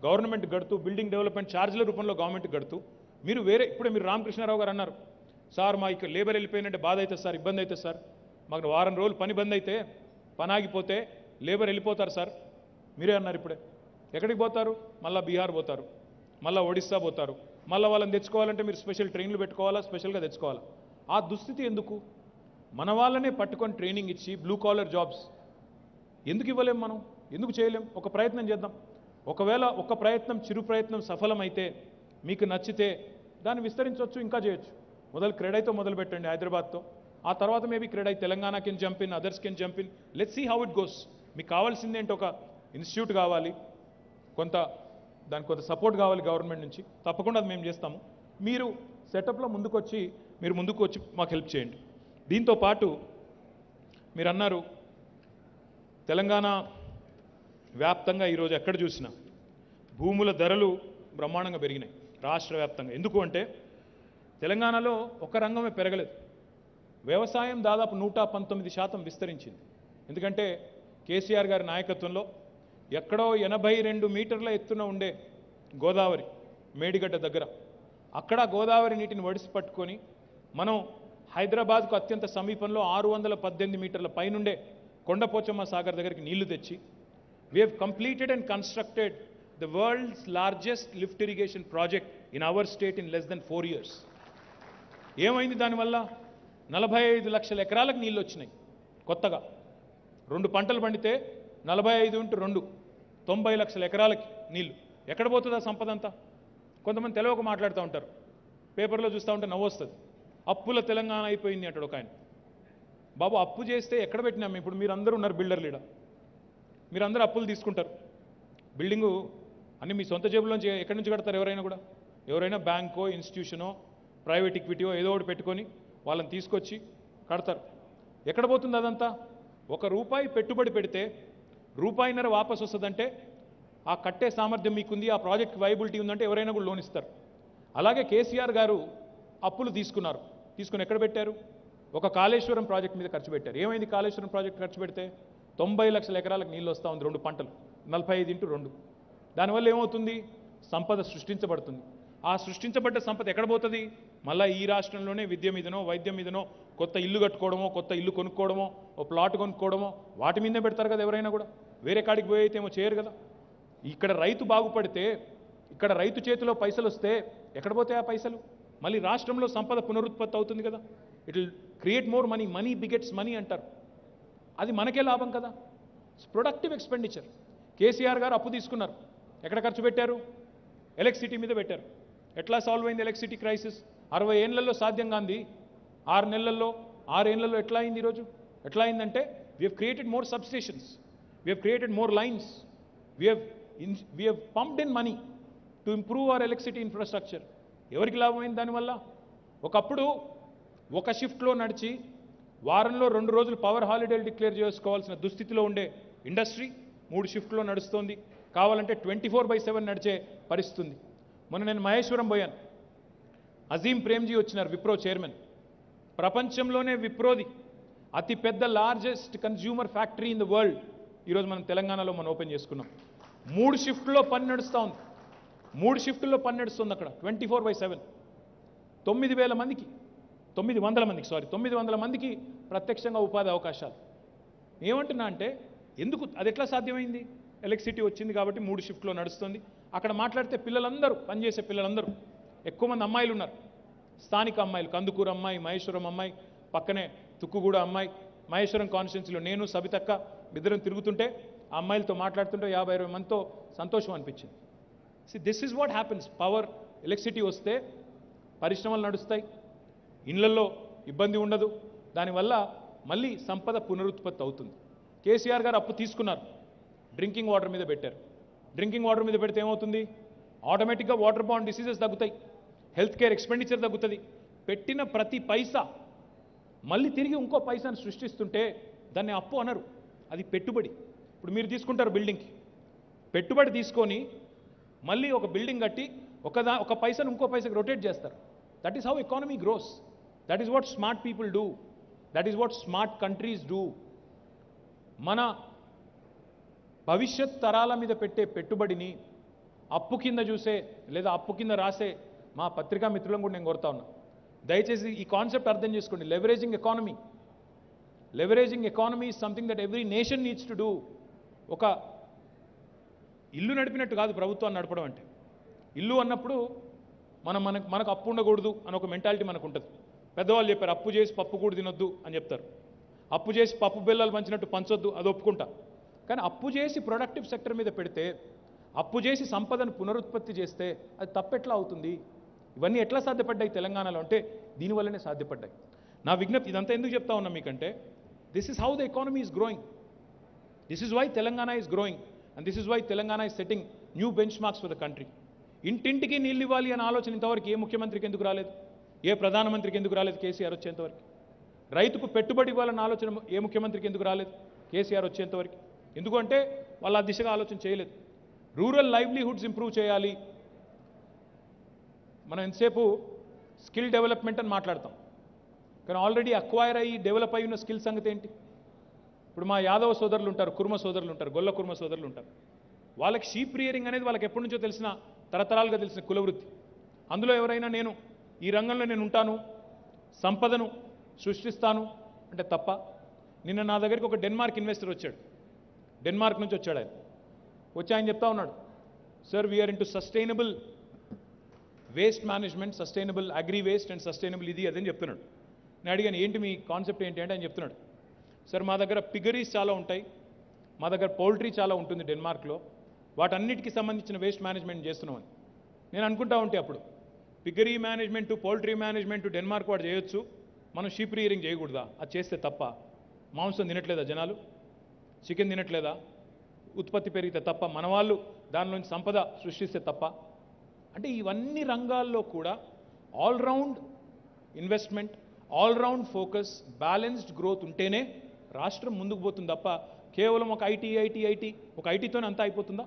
గవర్నమెంట్ గడుతూ, బిల్డింగ్ డెవలప్మెంట్ ఛార్జీల రూపంలో గవర్నమెంట్ గడుతూ, మీరు ఇప్పుడే మీరు రామకృష్ణారావు గారు అన్నారు, సార్ మా ఇక్కడ లేబర్ వెళ్ళిపోయినట్టే బాధ అవుతుంది సార్, ఇబ్బంది అవుతుంది సార్, మాకు వారం రోజులు పని బంద్ అయితే, పని ఆగిపోతే లేబర్ వెళ్ళిపోతారు సార్. మీరే అన్నారు ఇప్పుడే. ఎక్కడికి పోతారు? మళ్ళీ బీహార్ పోతారు, మళ్ళీ ఒడిస్సా పోతారు. మళ్ళీ వాళ్ళని తెచ్చుకోవాలంటే మీరు స్పెషల్ ట్రైన్లు పెట్టుకోవాలా, స్పెషల్గా తెచ్చుకోవాలా. ఆ దుస్థితి ఎందుకు? మన వాళ్ళనే పట్టుకొని ట్రైనింగ్ ఇచ్చి బ్లూ కాలర్ జాబ్స్ ఎందుకు ఇవ్వలేం? మనం ఎందుకు చేయలేం? ఒక ప్రయత్నం చేద్దాం. ఒకవేళ ఒక ప్రయత్నం, చిరు ప్రయత్నం సఫలమైతే, మీకు నచ్చితే దాన్ని విస్తరించవచ్చు, ఇంకా చేయొచ్చు. క్రెడైతో మొదలు పెట్టండి, హైదరాబాద్తో. ఆ తర్వాత maybe CREDAI Telangana can jump in, others can jump in. Let's see how it goes. మీకు కావాల్సింది ఏంటి? ఒక ఇన్స్టిట్యూట్ కావాలి, దానికి కొంత సపోర్ట్ కావాలి గవర్నమెంట్ నుంచి. తప్పకుండా అది మేము చేస్తాము. మీరు సెటప్లో ముందుకు వచ్చి మాకు హెల్ప్ చేయండి. దీంతో పాటు మీరు అన్నారు తెలంగాణ వ్యాప్తంగా ఈరోజు ఎక్కడ చూసినా భూముల ధరలు బ్రహ్మాండంగా పెరిగినాయి రాష్ట్ర వ్యాప్తంగా. ఎందుకు అంటే తెలంగాణలో ఒక రంగమే పెరగలేదు. వ్యవసాయం దాదాపు 119% విస్తరించింది. ఎందుకంటే కేసీఆర్ గారి నాయకత్వంలో ఎక్కడో 82 మీటర్ల ఎత్తున ఉండే గోదావరి మేడిగడ్డ దగ్గర, అక్కడ గోదావరి నీటిని వడిసి పట్టుకొని మనం హైదరాబాద్కు అత్యంత సమీపంలో 618 మీటర్ల పైనుండే కొండపోచమ్మ సాగర్ దగ్గరికి నీళ్లు తెచ్చి we have completed and constructed the world's largest lift irrigation project in our state in less than 4 years. ఏమైంది దానివల్ల? 45 లక్షల ఎకరాలకు నీళ్ళు వచ్చినాయి కొత్తగా. 2 పంటలు పండితే 45 × 2 90 లక్షల ఎకరాలకి నీళ్లు. ఎక్కడ పోతుంది ఆ సంపద అంతా? కొంతమంది తెలియక మాట్లాడుతూ ఉంటారు, పేపర్లో చూస్తూ ఉంటే నవ్వు వస్తుంది. అప్పుల తెలంగాణ అయిపోయింది అంటాడు ఒక ఆయన. బాబు, అప్పు చేస్తే ఎక్కడ పెట్టినాము? ఇప్పుడు మీరందరూ ఉన్నారు బిల్డర్ లీడ, మీరందరూ అప్పులు తీసుకుంటారు. బిల్డింగు అన్ని మీ సొంత జేబులోంచి ఎక్కడి నుంచి కడతారు? ఎవరైనా బ్యాంకో, ఇన్స్టిట్యూషనో, ప్రైవేట్ ఈక్విటీయో ఏదో ఒకటి పెట్టుకొని వాళ్ళని తీసుకొచ్చి కడతారు. ఎక్కడ పోతుంది అదంతా? ₹1 పెట్టుబడి పెడితే ₹1.5 వాపసు వస్తుందంటే ఆ కట్టే సామర్థ్యం మీకుంది, ఆ ప్రాజెక్ట్ వైబిలిటీ ఉందంటే ఎవరైనా కూడా లోన్ ఇస్తారు. అలాగే కేసీఆర్ గారు అప్పులు తీసుకుని ఎక్కడ పెట్టారు? ఒక కాళేశ్వరం ప్రాజెక్ట్ మీద ఖర్చు పెట్టారు. ఏమైంది కాళేశ్వరం ప్రాజెక్ట్ ఖర్చు పెడితే? 90 లక్షల ఎకరాలకు నీళ్ళు వస్తూ ఉంది, 2 పంటలు. 45x2. దానివల్ల ఏమవుతుంది? సంపద సృష్టించబడుతుంది. ఆ సృష్టించబడ్డ సంపద ఎక్కడ పోతుంది? మళ్ళీ ఈ రాష్ట్రంలోనే విద్య మీదనో వైద్యం మీదనో కొత్త ఇల్లు కట్టుకోవడమో కొత్త ఇల్లు కొనుక్కోవడమో ఓ ప్లాట్ కొనుక్కోవడమో వాటి మీదే పెడతారు కదా ఎవరైనా కూడా. వేరే కాడికి పోయి అయితే ఏమో చేయరు కదా. ఇక్కడ రైతు బాగుపడితే, ఇక్కడ రైతు చేతిలో పైసలు వస్తే ఎక్కడ పోతాయి ఆ పైసలు? మళ్ళీ రాష్ట్రంలో సంపద పునరుత్పత్తి అవుతుంది కదా. It will create more money. Money begets money అంటారు. అది మనకే లాభం కదా. Productive expenditure. కేసీఆర్ గారు అప్పు తీసుకున్నారు. ఎక్కడ ఖర్చు పెట్టారు? ఎలక్ట్రిసిటీ మీద పెట్టారు. ఎట్లా సాల్వ్ అయింది ఎలక్ట్రిసిటీ క్రైసిస్? 60 ఏళ్లలో సాధ్యం కాంది 6 నెలల్లో 6 ఏళ్లలో ఎట్లా అయింది ఈరోజు? ఎట్లా అయిందంటే we have created more substations, we have created more lines, we have pumped in money to improve our electricity infrastructure. ఎవరికి లాభమైంది దానివల్ల? ఒకప్పుడు ఒక షిఫ్ట్లో నడిచి వారంలో 2 రోజులు పవర్ హాలిడేలు డిక్లేర్ చేసుకోవాల్సిన దుస్థితిలో ఉండే ఇండస్ట్రీ 3 షిఫ్ట్లో నడుస్తోంది. కావాలంటే 24/7 నడిచే పరిస్థితి ఉంది. మొన్న నేను మహేశ్వరం పోయాను. అజీం ప్రేమ్జీ వచ్చినారు, విప్రో చైర్మన్. ప్రపంచంలోనే విప్రోది అతిపెద్ద largest consumer factory in the world ఈరోజు మనం తెలంగాణలో మనం ఓపెన్ చేసుకున్నాం. 3 షిఫ్ట్లో పని నడుస్తూ ఉంది. 3 షిఫ్టుల్లో పని నడుస్తుంది అక్కడ 24/7. 900 మందికి 900 మందికి ప్రత్యక్షంగా ఉపాధి అవకాశాలు. ఏమంటున్నా అంటే ఎందుకు అది ఎట్లా సాధ్యమైంది? ఎలక్ట్రిసిటీ వచ్చింది కాబట్టి 3 షిఫ్ట్లో నడుస్తుంది. అక్కడ మాట్లాడితే పిల్లలందరూ, పనిచేసే పిల్లలందరూ, ఎక్కువ మంది అమ్మాయిలు ఉన్నారు. స్థానిక అమ్మాయిలు, కందుకూరు అమ్మాయి, మహేశ్వరం అమ్మాయి, పక్కనే తుక్కుగూడ అమ్మాయి. మహేశ్వరం కాన్స్టిట్యున్సీలో నేను సబితక్క ఇద్దరం తిరుగుతుంటే ఆ అమ్మాయిలతో మాట్లాడుతుంటే 50-60 మందితో సంతోషం అనిపించింది. This is what happens. Power electricity వస్తే పరిశ్రమలు నడుస్తాయి, ఇళ్లలో ఇబ్బంది ఉండదు, దానివల్ల మళ్ళీ సంపద పునరుత్పత్తి అవుతుంది. కేసీఆర్ గారు అప్పు తీసుకున్నారు, డ్రింకింగ్ వాటర్ మీద పెట్టారు. డ్రింకింగ్ వాటర్ మీద పెడితే ఏమవుతుంది? ఆటోమేటిక్గా వాటర్ బాండ్ డిసీజెస్ తగ్గుతాయి, హెల్త్ కేర్ ఎక్స్పెండిచర్ తగ్గుతుంది. పెట్టిన ప్రతి పైసా మళ్ళీ తిరిగి ఇంకో పైసాను సృష్టిస్తుంటే దాన్ని అప్పు అనరు, అది పెట్టుబడి. ఇప్పుడు మీరు తీసుకుంటారు బిల్డింగ్కి, పెట్టుబడి తీసుకొని మళ్ళీ ఒక బిల్డింగ్ కట్టి ఒక పైసను ఇంకో పైసకి రొటేట్ చేస్తారు. That is how economy gross. That is what smart people do. That is what smart countries do. మన భవిష్యత్ తరాల మీద పెట్టే పెట్టుబడిని అప్పు కింద చూసే లేదా అప్పు కింద రాసే మా పత్రికా మిత్రులను కూడా నేను కోరుతా ఉన్నా, దయచేసి ఈ కాన్సెప్ట్ అర్థం చేసుకోండి. Leveraging economy. Leveraging economy is something that every nation needs to do. ఒక ఇల్లు నడిపినట్టు కాదు ప్రభుత్వాన్ని నడపడం అంటే. ఇల్లు అన్నప్పుడు మనకు అప్పు ఉండకూడదు అని ఒక మెంటాలిటీ మనకు ఉంటుంది. పెద్దవాళ్ళు చెప్పారు అప్పు చేసి పప్పు కూడా తినొద్దు అని చెప్తారు. అప్పు చేసి పప్పు బెల్లాలు పంచినట్టు పంచొద్దు, అది ఒప్పుకుంటా. కానీ అప్పు చేసి ప్రొడక్టివ్ సెక్టర్ మీద పెడితే, అప్పు చేసి సంపదను పునరుత్పత్తి చేస్తే అది తప్పెట్లా అవుతుంది? ఇవన్నీ ఎట్లా సాధ్యపడ్డాయి తెలంగాణలో అంటే దీనివల్లనే సాధ్యపడ్డాయి. నా విజ్ఞప్తి ఇదంతా ఎందుకు చెప్తా ఉన్నా మీకంటే, this is how the economy is growing. This is why Telangana is growing and this is why Telangana is setting new benchmarks for the country. ఇంటింటికి నీళ్ళు ఇవ్వాలి అనే ఆలోచన ఇంతవరకు ఏ ముఖ్యమంత్రికి ఎందుకు రాలేదు? ఏ ప్రధానమంత్రికి ఎందుకు రాలేదు కేసీఆర్ వచ్చేంతవరకు? రైతుకు పెట్టుబడి ఇవ్వాలన్న ఆలోచన ఏ ముఖ్యమంత్రికి ఎందుకు రాలేదు కేసీఆర్ వచ్చేంతవరకు? ఎందుకంటే వాళ్ళు ఆ దిశగా ఆలోచన చేయలేదు. రూరల్ లైవ్లీహుడ్స్ ఇంప్రూవ్ చేయాలి. మనం ఎంతసేపు స్కిల్ డెవలప్మెంట్ అని మాట్లాడతాం, కానీ ఆల్రెడీ అక్వైర్ అయ్యి డెవలప్ అయి ఉన్న స్కిల్ సంగతి ఏంటి? ఇప్పుడు మా యాదవ సోదరులు ఉంటారు, కుర్మ సోదరులు ఉంటారు, గొల్ల కుర్మ సోదరులు ఉంటారు. వాళ్ళకి షీప్ రియరింగ్ అనేది వాళ్ళకి ఎప్పటి నుంచో తెలిసిన, తరతరాలుగా తెలిసిన కులవృత్తి. అందులో ఎవరైనా నేను ఈ రంగంలో నేను ఉంటాను, సంపదను సృష్టిస్తాను అంటే తప్ప? నిన్న నా దగ్గరికి ఒక డెన్మార్క్ ఇన్వెస్టర్ వచ్చాడు. డెన్మార్క్ నుంచి వచ్చాడు. ఆయన చెప్తా ఉన్నాడు, sir we're into sustainable waste management, sustainable agri waste and sustainable ఇది అదని చెప్తున్నాడు. నేను అడిగాను ఏంటి మీ కాన్సెప్ట్ ఏంటి అంటే ఆయన చెప్తున్నాడు, సార్ మా దగ్గర పిగరీస్ చాలా ఉంటాయి, మా దగ్గర పౌల్ట్రీ చాలా ఉంటుంది డెన్మార్క్లో, వాటన్నిటికీ సంబంధించిన వేస్ట్ మేనేజ్మెంట్ చేస్తున్నామని. నేను అనుకుంటా ఉంటే అప్పుడు పిగరీ మేనేజ్మెంట్, పౌల్ట్రీ మేనేజ్మెంట్ డెన్మార్క్ వాడు చేయొచ్చు, మనం షీప్ రియరింగ్ చేయకూడదా? అది చేస్తే తప్ప? మాంసం తినట్లేదా జనాలు? చికెన్ తినట్లేదా? ఉత్పత్తి పెరిగితే తప్ప? మన వాళ్ళు దానిలోంచి సంపద సృష్టిస్తే తప్ప? అంటే ఇవన్నీ రంగాల్లో కూడా all round investment, all round focus, balanced growth ఉంటేనే రాష్ట్రం ముందుకు పోతుంది తప్ప కేవలం ఒక ఒక ఐటీతోనే అంతా అయిపోతుందా?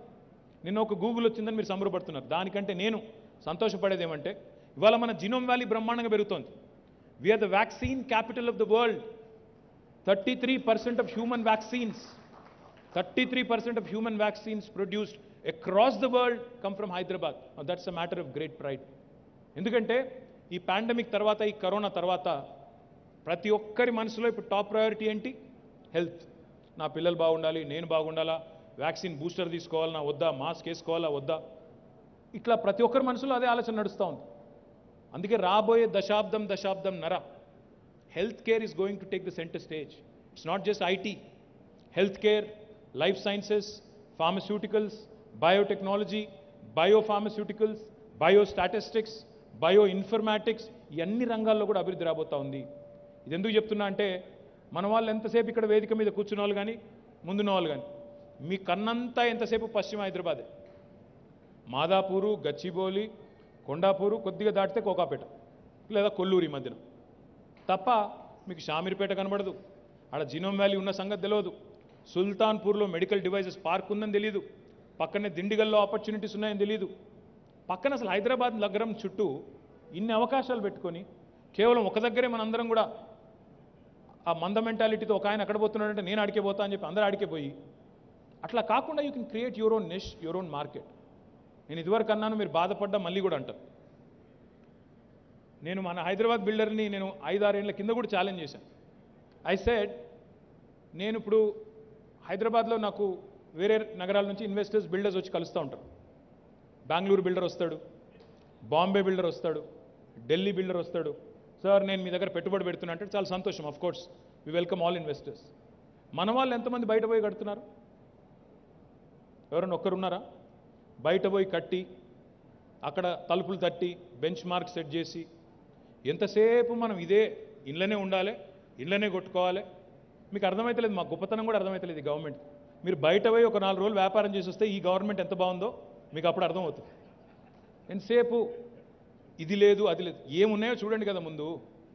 నిన్న ఒక గూగుల్ వచ్చిందని మీరు సంబరపడుతున్నారు. దానికంటే నేను సంతోషపడేది ఏమంటే ఇవాళ మన జినోమ్ వ్యాలీ బ్రహ్మాండంగా పెరుగుతోంది. We're the vaccine capital of the world. 33% of human vaccines, 33% of human vaccines produced across the world come from Hyderabad. Now that's a matter of great pride. ఎందుకంటే ఈ పాండమిక్ తర్వాత, ఈ కరోనా తర్వాత ప్రతి ఒక్కరి మనసులో ఇప్పుడు టాప్ ప్రయారిటీ ఏంటి? హెల్త్. నా పిల్లలు బాగుండాలి, నేను బాగుండాలా, వ్యాక్సిన్ బూస్టర్ తీసుకోవాలన్నా వద్దా, మాస్క్ వేసుకోవాలా వద్దా, ఇట్లా ప్రతి ఒక్కరి మనసులో అదే ఆలోచన నడుస్తూ ఉంది. అందుకే రాబోయే దశాబ్దం నర health care is going to take the centre stage. It's not just IT, health care, life sciences, pharmaceuticals, biotechnology, biopharmaceuticals, biostatistics, bio informatics, ఈ అన్ని రంగాల్లో కూడా అభివృద్ధి రాబోతూ ఉంది. ఇది ఎందుకు చెప్తున్నా అంటే మన వాళ్ళు ఎంతసేపు ఇక్కడ వేదిక మీద కూర్చున్న వాళ్ళు కానీ ముందున్న వాళ్ళు కానీ మీ కన్నంతా ఎంతసేపు పశ్చిమ హైదరాబాదే. మాదాపూరు, గచ్చిబౌలి, కొండాపూరు, కొద్దిగా దాటితే కోకాపేట లేదా కొల్లూరి మధ్యన తప్ప మీకు షామీర్పేట కనబడదు. ఆడ జినోమ్ వ్యాలీ ఉన్న సంగతి తెలియదు. సుల్తాన్పూర్లో మెడికల్ డివైజెస్ పార్క్ ఉందని తెలియదు. పక్కనే దిండిగల్లో ఆపర్చునిటీస్ ఉన్నాయని తెలియదు. పక్కన అసలు హైదరాబాద్ నగరం చుట్టూ ఇన్ని అవకాశాలు పెట్టుకొని కేవలం ఒక దగ్గరే మనందరం కూడా ఆ మంద మెంటాలిటీతో ఒక ఆయన అక్కడ పోతున్నాడంటే నేను ఆడికే పోతా అని చెప్పి అందరూ ఆడికే పోయి అట్లా కాకుండా you can create your own niche, your own market. నేను ఇదివరకు అన్నాను, మీరు బాధపడ్డా మళ్ళీ కూడా అంటారు. నేను మన హైదరాబాద్ బిల్డర్ని నేను 5-6 ఏళ్ల కింద కూడా ఛాలెంజ్ చేశాను. ఐ సెడ్, నేను ఇప్పుడు హైదరాబాద్లో నాకు వేరే నగరాల నుంచి ఇన్వెస్టర్స్, బిల్డర్స్ వచ్చి కలుస్తూ ఉంటారు. బెంగళూరు బిల్డర్ వస్తాడు, బాంబే బిల్డర్ వస్తాడు, ఢిల్లీ బిల్డర్ వస్తాడు. సార్ నేను మీ దగ్గర పెట్టుబడి పెడుతున్నా అంటే చాలా సంతోషం, of course we welcome all investors. మన వాళ్ళు ఎంతమంది బయట పోయి కడుతున్నారు? ఎవరైనా ఒక్కరున్నారా? బయట పోయి కట్టి అక్కడ తలుపులు తట్టి బెంచ్ మార్క్ సెట్ చేసి ఎంతసేపు మనం ఇదే ఇళ్ళనే ఉండాలి, ఇళ్ళనే కొట్టుకోవాలి. మీకు అర్థమైతలేదు, మా గొప్పతనం కూడా అర్థమైతలేదు ఈ గవర్నమెంట్. మీరు బయట పోయి ఒక 4 రోజులు వ్యాపారం చేసి వస్తే ఈ గవర్నమెంట్ ఎంత బాగుందో మీకు అప్పుడు అర్థమవుతుంది. ఎంతసేపు ఇది లేదు అది లేదు, ఏమున్నాయో చూడండి కదా. ముందు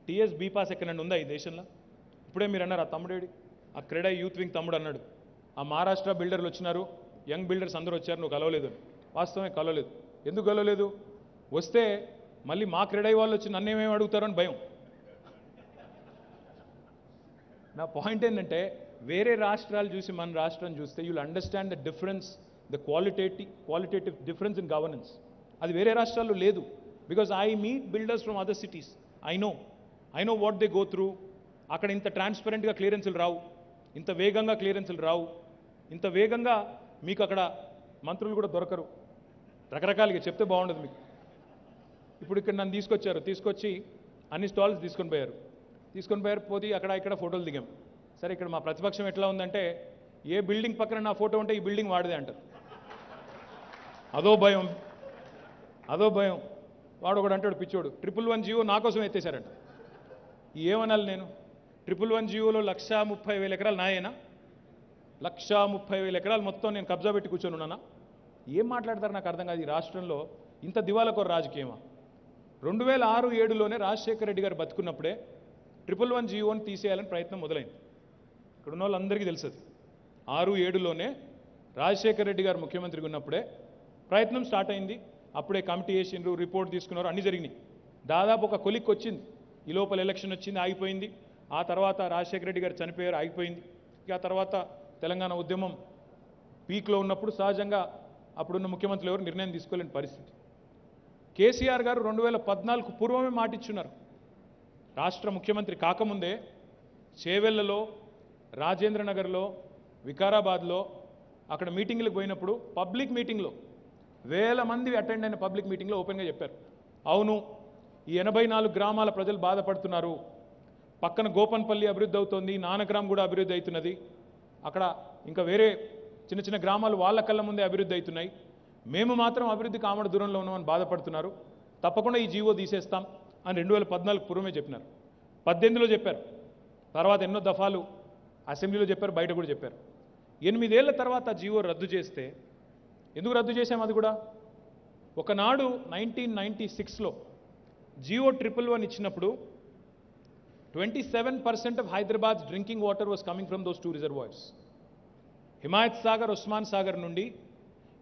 టీఎస్ బీపాస్ ఎక్కడండి ఉందా ఈ దేశంలో? ఇప్పుడే మీరు అన్నారు ఆ తమ్ముడేడి, ఆ క్రెడై యూత్ వింగ్ తమ్ముడు అన్నాడు, ఆ మహారాష్ట్ర బిల్డర్లు వచ్చినారు, యంగ్ బిల్డర్స్ అందరూ వచ్చారు, నువ్వు కలవలేదు అని. వాస్తవమే కలవలేదు. ఎందుకు కలవలేదు? వస్తే మళ్ళీ మా క్రెడై వాళ్ళు వచ్చి నన్ను ఏమేమి అడుగుతారో అని భయం. నా పాయింట్ ఏంటంటే వేరే రాష్ట్రాలు చూసి మన రాష్ట్రం చూస్తే you'll understand the difference, the qualitative difference in governance. అది వేరే రాష్ట్రాల్లో లేదు. Because I meet builders from other cities, I know what they go through. అక్కడ ఇంత ట్రాన్స్పరెంట్గా క్లియరెన్సులు రావు, ఇంత వేగంగా క్లియరెన్సులు రావు, ఇంత వేగంగా మీకు అక్కడ మంత్రులు కూడా దొరకరు. రకరకాలుగా చెప్తే బాగుండదు మీకు. ఇప్పుడు ఇక్కడ నన్ను తీసుకొచ్చి అన్ని స్టాల్స్ తీసుకొని పోయారు. పోతే అక్కడ ఇక్కడ ఫోటోలు దిగాం. సరే, ఇక్కడ మా ప్రతిపక్షం ఎట్లా ఉందంటే ఏ బిల్డింగ్ పక్కన నా ఫోటో ఉంటే ఈ బిల్డింగ్ వాడిదే అంటారు. అదో భయం. వాడు ఒకడు అంటాడు పిచ్చోడు, 111 జీవో నా కోసం ఎత్తేసారంట. ఏమనాలి నేను? 111 జీవోలో 1,30,000 ఎకరాలు నాయేనా? 1,30,000 ఎకరాలు మొత్తం నేను కబ్జా పెట్టి కూర్చొని ఉన్నానా? ఏం మాట్లాడతారు నాకు అర్థం కాదు. ఈ రాష్ట్రంలో ఇంత దివాలకోర రాజకీయమా? 2006-7లోనే రాజశేఖర రెడ్డి గారు బతుకున్నప్పుడే 111 జీవోని తీసేయాలని ప్రయత్నం మొదలైంది. ఇక్కడ ఉన్న వాళ్ళందరికీ తెలుసు. 6-7లోనే రాజశేఖర రెడ్డి గారు ముఖ్యమంత్రిగా ఉన్నప్పుడే ప్రయత్నం స్టార్ట్ అయింది. అప్పుడే కమిటీ వేసిండ్రు, రిపోర్ట్ తీసుకున్నారు, అన్నీ జరిగినాయి. దాదాపు ఒక కొలిక్ వచ్చింది. ఈ లోపల ఎలక్షన్ వచ్చింది, ఆగిపోయింది. ఆ తర్వాత రాజశేఖర రెడ్డి గారు చనిపోయారు, ఆగిపోయింది. ఇక ఆ తర్వాత తెలంగాణ ఉద్యమం పీక్లో ఉన్నప్పుడు సహజంగా అప్పుడున్న ముఖ్యమంత్రులు ఎవరు నిర్ణయం తీసుకోలేని పరిస్థితి. కేసీఆర్ గారు 2014 పూర్వమే మాటిచ్చున్నారు. రాష్ట్ర ముఖ్యమంత్రి కాకముందే చేవెళ్లలో, రాజేంద్ర నగర్లో, వికారాబాద్లో అక్కడ మీటింగ్లకు పోయినప్పుడు పబ్లిక్ మీటింగ్లో 1000 మంది అటెండ్ అయిన పబ్లిక్ మీటింగ్లో ఓపెన్గా చెప్పారు, అవును ఈ 84 గ్రామాల ప్రజలు బాధపడుతున్నారు, పక్కన గోపన్పల్లి అభివృద్ధి అవుతోంది, నానక్రామ్ కూడా అభివృద్ధి అవుతున్నది, అక్కడ ఇంకా వేరే చిన్న చిన్న గ్రామాలు వాళ్ళ కళ్ళ ముందే అభివృద్ధి అవుతున్నాయి, మేము మాత్రం అభివృద్ధికి ఆమడ దూరంలో ఉన్నామని బాధపడుతున్నారు, తప్పకుండా ఈ జీవో తీసేస్తాం అని 2014 పూర్వమే చెప్పినారు. 18లో చెప్పారు, తర్వాత ఎన్నో దఫాలు అసెంబ్లీలో చెప్పారు, బయట కూడా చెప్పారు. 8 ఏళ్ల తర్వాత జీవో రద్దు చేస్తే ఎందుకు రద్దు చేశాం? అది కూడా ఒకనాడు 1996లో జియో 111 ఇచ్చినప్పుడు 27% of Hyderabad drinking water was coming from those 2 reservoirs. Himayat Sagar, Osman Sagar నుండి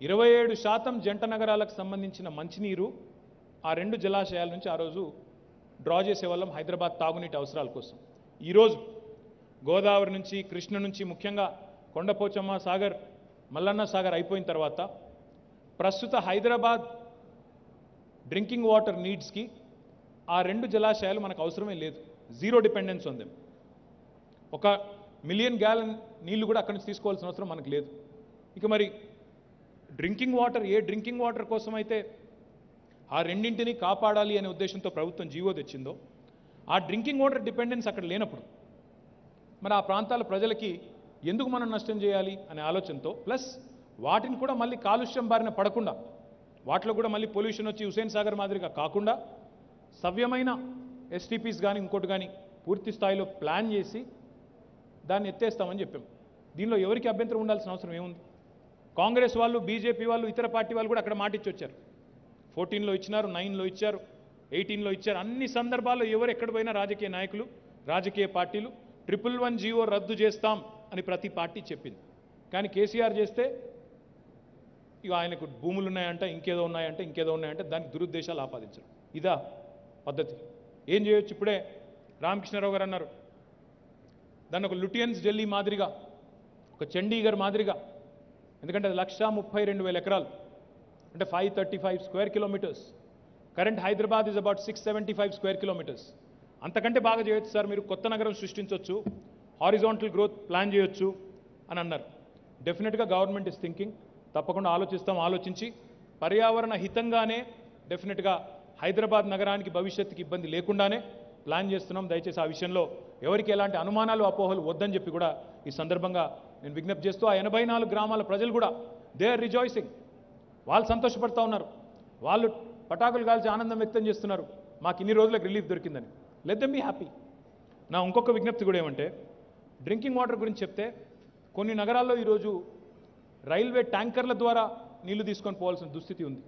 27% జంట నగరాలకు సంబంధించిన మంచినీరు ఆ 2 జలాశయాల నుంచి ఆ రోజు డ్రా చేసేవాళ్ళం హైదరాబాద్ తాగునీటి అవసరాల కోసం. ఈరోజు గోదావరి నుంచి, కృష్ణ నుంచి, ముఖ్యంగా కొండపోచమ్మ సాగర్, మల్లన్న సాగర్ అయిపోయిన తర్వాత ప్రస్తుత హైదరాబాద్ డ్రింకింగ్ వాటర్ నీడ్స్కి ఆ రెండు జలాశయాలు మనకు అవసరమే లేదు. జీరో డిపెండెన్స్ ఉంది. 1 మిలియన్ గ్యాలన్ నీళ్లు కూడా అక్కడి నుంచి తీసుకోవాల్సిన అవసరం మనకు లేదు. ఇక మరి డ్రింకింగ్ వాటర్, ఏ డ్రింకింగ్ వాటర్ కోసం అయితే ఆ రెండింటిని కాపాడాలి అనే ఉద్దేశంతో ప్రభుత్వం జీవో తెచ్చిందో, ఆ డ్రింకింగ్ వాటర్ డిపెండెన్స్ అక్కడ లేనప్పుడు మరి ఆ ప్రాంతాల ప్రజలకి ఎందుకు మనం నష్టం చేయాలి అనే ఆలోచనతో, ప్లస్ వాటిని కూడా మళ్ళీ కాలుష్యం బారిన పడకుండా, వాటిలో కూడా మళ్ళీ పొల్యూషన్ వచ్చి హుసేన్ సాగర్ మాదిరిగా కాకుండా సవ్యమైన ఎస్టీపీస్ కానీ ఇంకోటి కానీ పూర్తి స్థాయిలో ప్లాన్ చేసి దాన్ని ఎత్తేస్తామని చెప్పాం. దీనిలో ఎవరికి అభ్యంతరం ఉండాల్సిన అవసరం ఏముంది? కాంగ్రెస్ వాళ్ళు, బీజేపీ వాళ్ళు, ఇతర పార్టీ వాళ్ళు కూడా అక్కడ మాట ఇచ్చి వచ్చారు. 14లో ఇచ్చినారు, 9లో ఇచ్చారు, 18లో ఇచ్చారు. అన్ని సందర్భాల్లో ఎవరు ఎక్కడ పోయినా రాజకీయ నాయకులు, రాజకీయ పార్టీలు 111 జీవో రద్దు చేస్తాం అని ప్రతి పార్టీ చెప్పింది. కానీ కేసీఆర్ చేస్తే ఇక ఆయనకు భూములు ఉన్నాయంట, ఇంకేదో ఉన్నాయంటే దానికి దురుద్దేశాలు ఆపాదించరు. ఇదా పద్ధతి? ఏం చేయొచ్చు? ఇప్పుడే రామకృష్ణారావు గారు అన్నారు, దాన్ని ఒక లుటియన్స్ ఢిల్లీ మాదిరిగా, ఒక చండీగఢ్ మాదిరిగా, ఎందుకంటే అది 132,000 ఎకరాలు, అంటే 535 square kilometres. Current Hyderabad is about 675 square kilometres. అంతకంటే బాగా చేయొచ్చు సార్, మీరు కొత్త నగరం సృష్టించవచ్చు, హారిజాంటల్ గ్రోత్ ప్లాన్ చేయొచ్చు అని అన్నారు. డెఫినెట్గా గవర్నమెంట్ ఇస్ థింకింగ్, తప్పకుండా ఆలోచించి పర్యావరణ హితంగానే డెఫినెట్గా హైదరాబాద్ నగరానికి భవిష్యత్తుకి ఇబ్బంది లేకుండానే ప్లాన్ చేస్తున్నాం. దయచేసి ఆ విషయంలో ఎవరికి ఎలాంటి అనుమానాలు, అపోహలు వద్దని చెప్పి కూడా ఈ సందర్భంగా నేను విజ్ఞప్తి చేస్తూ, ఆ 84 గ్రామాల ప్రజలు కూడా దే ఆర్ రిజాయిసింగ్. వాళ్ళు సంతోషపడతా ఉన్నారు, వాళ్ళు పటాకులు కాల్చి ఆనందం వ్యక్తం చేస్తున్నారు, మాకు ఇన్ని రోజులకు రిలీఫ్ దొరికిందని. Let them be happy. నా ఇంకొక విజ్ఞప్తి కూడా ఏమంటే, డ్రింకింగ్ వాటర్ గురించి చెప్తే కొన్ని నగరాల్లో ఈరోజు రైల్వే ట్యాంకర్ల ద్వారా నీళ్లు తీసుకొని పోవాల్సిన దుస్థితి ఉంది.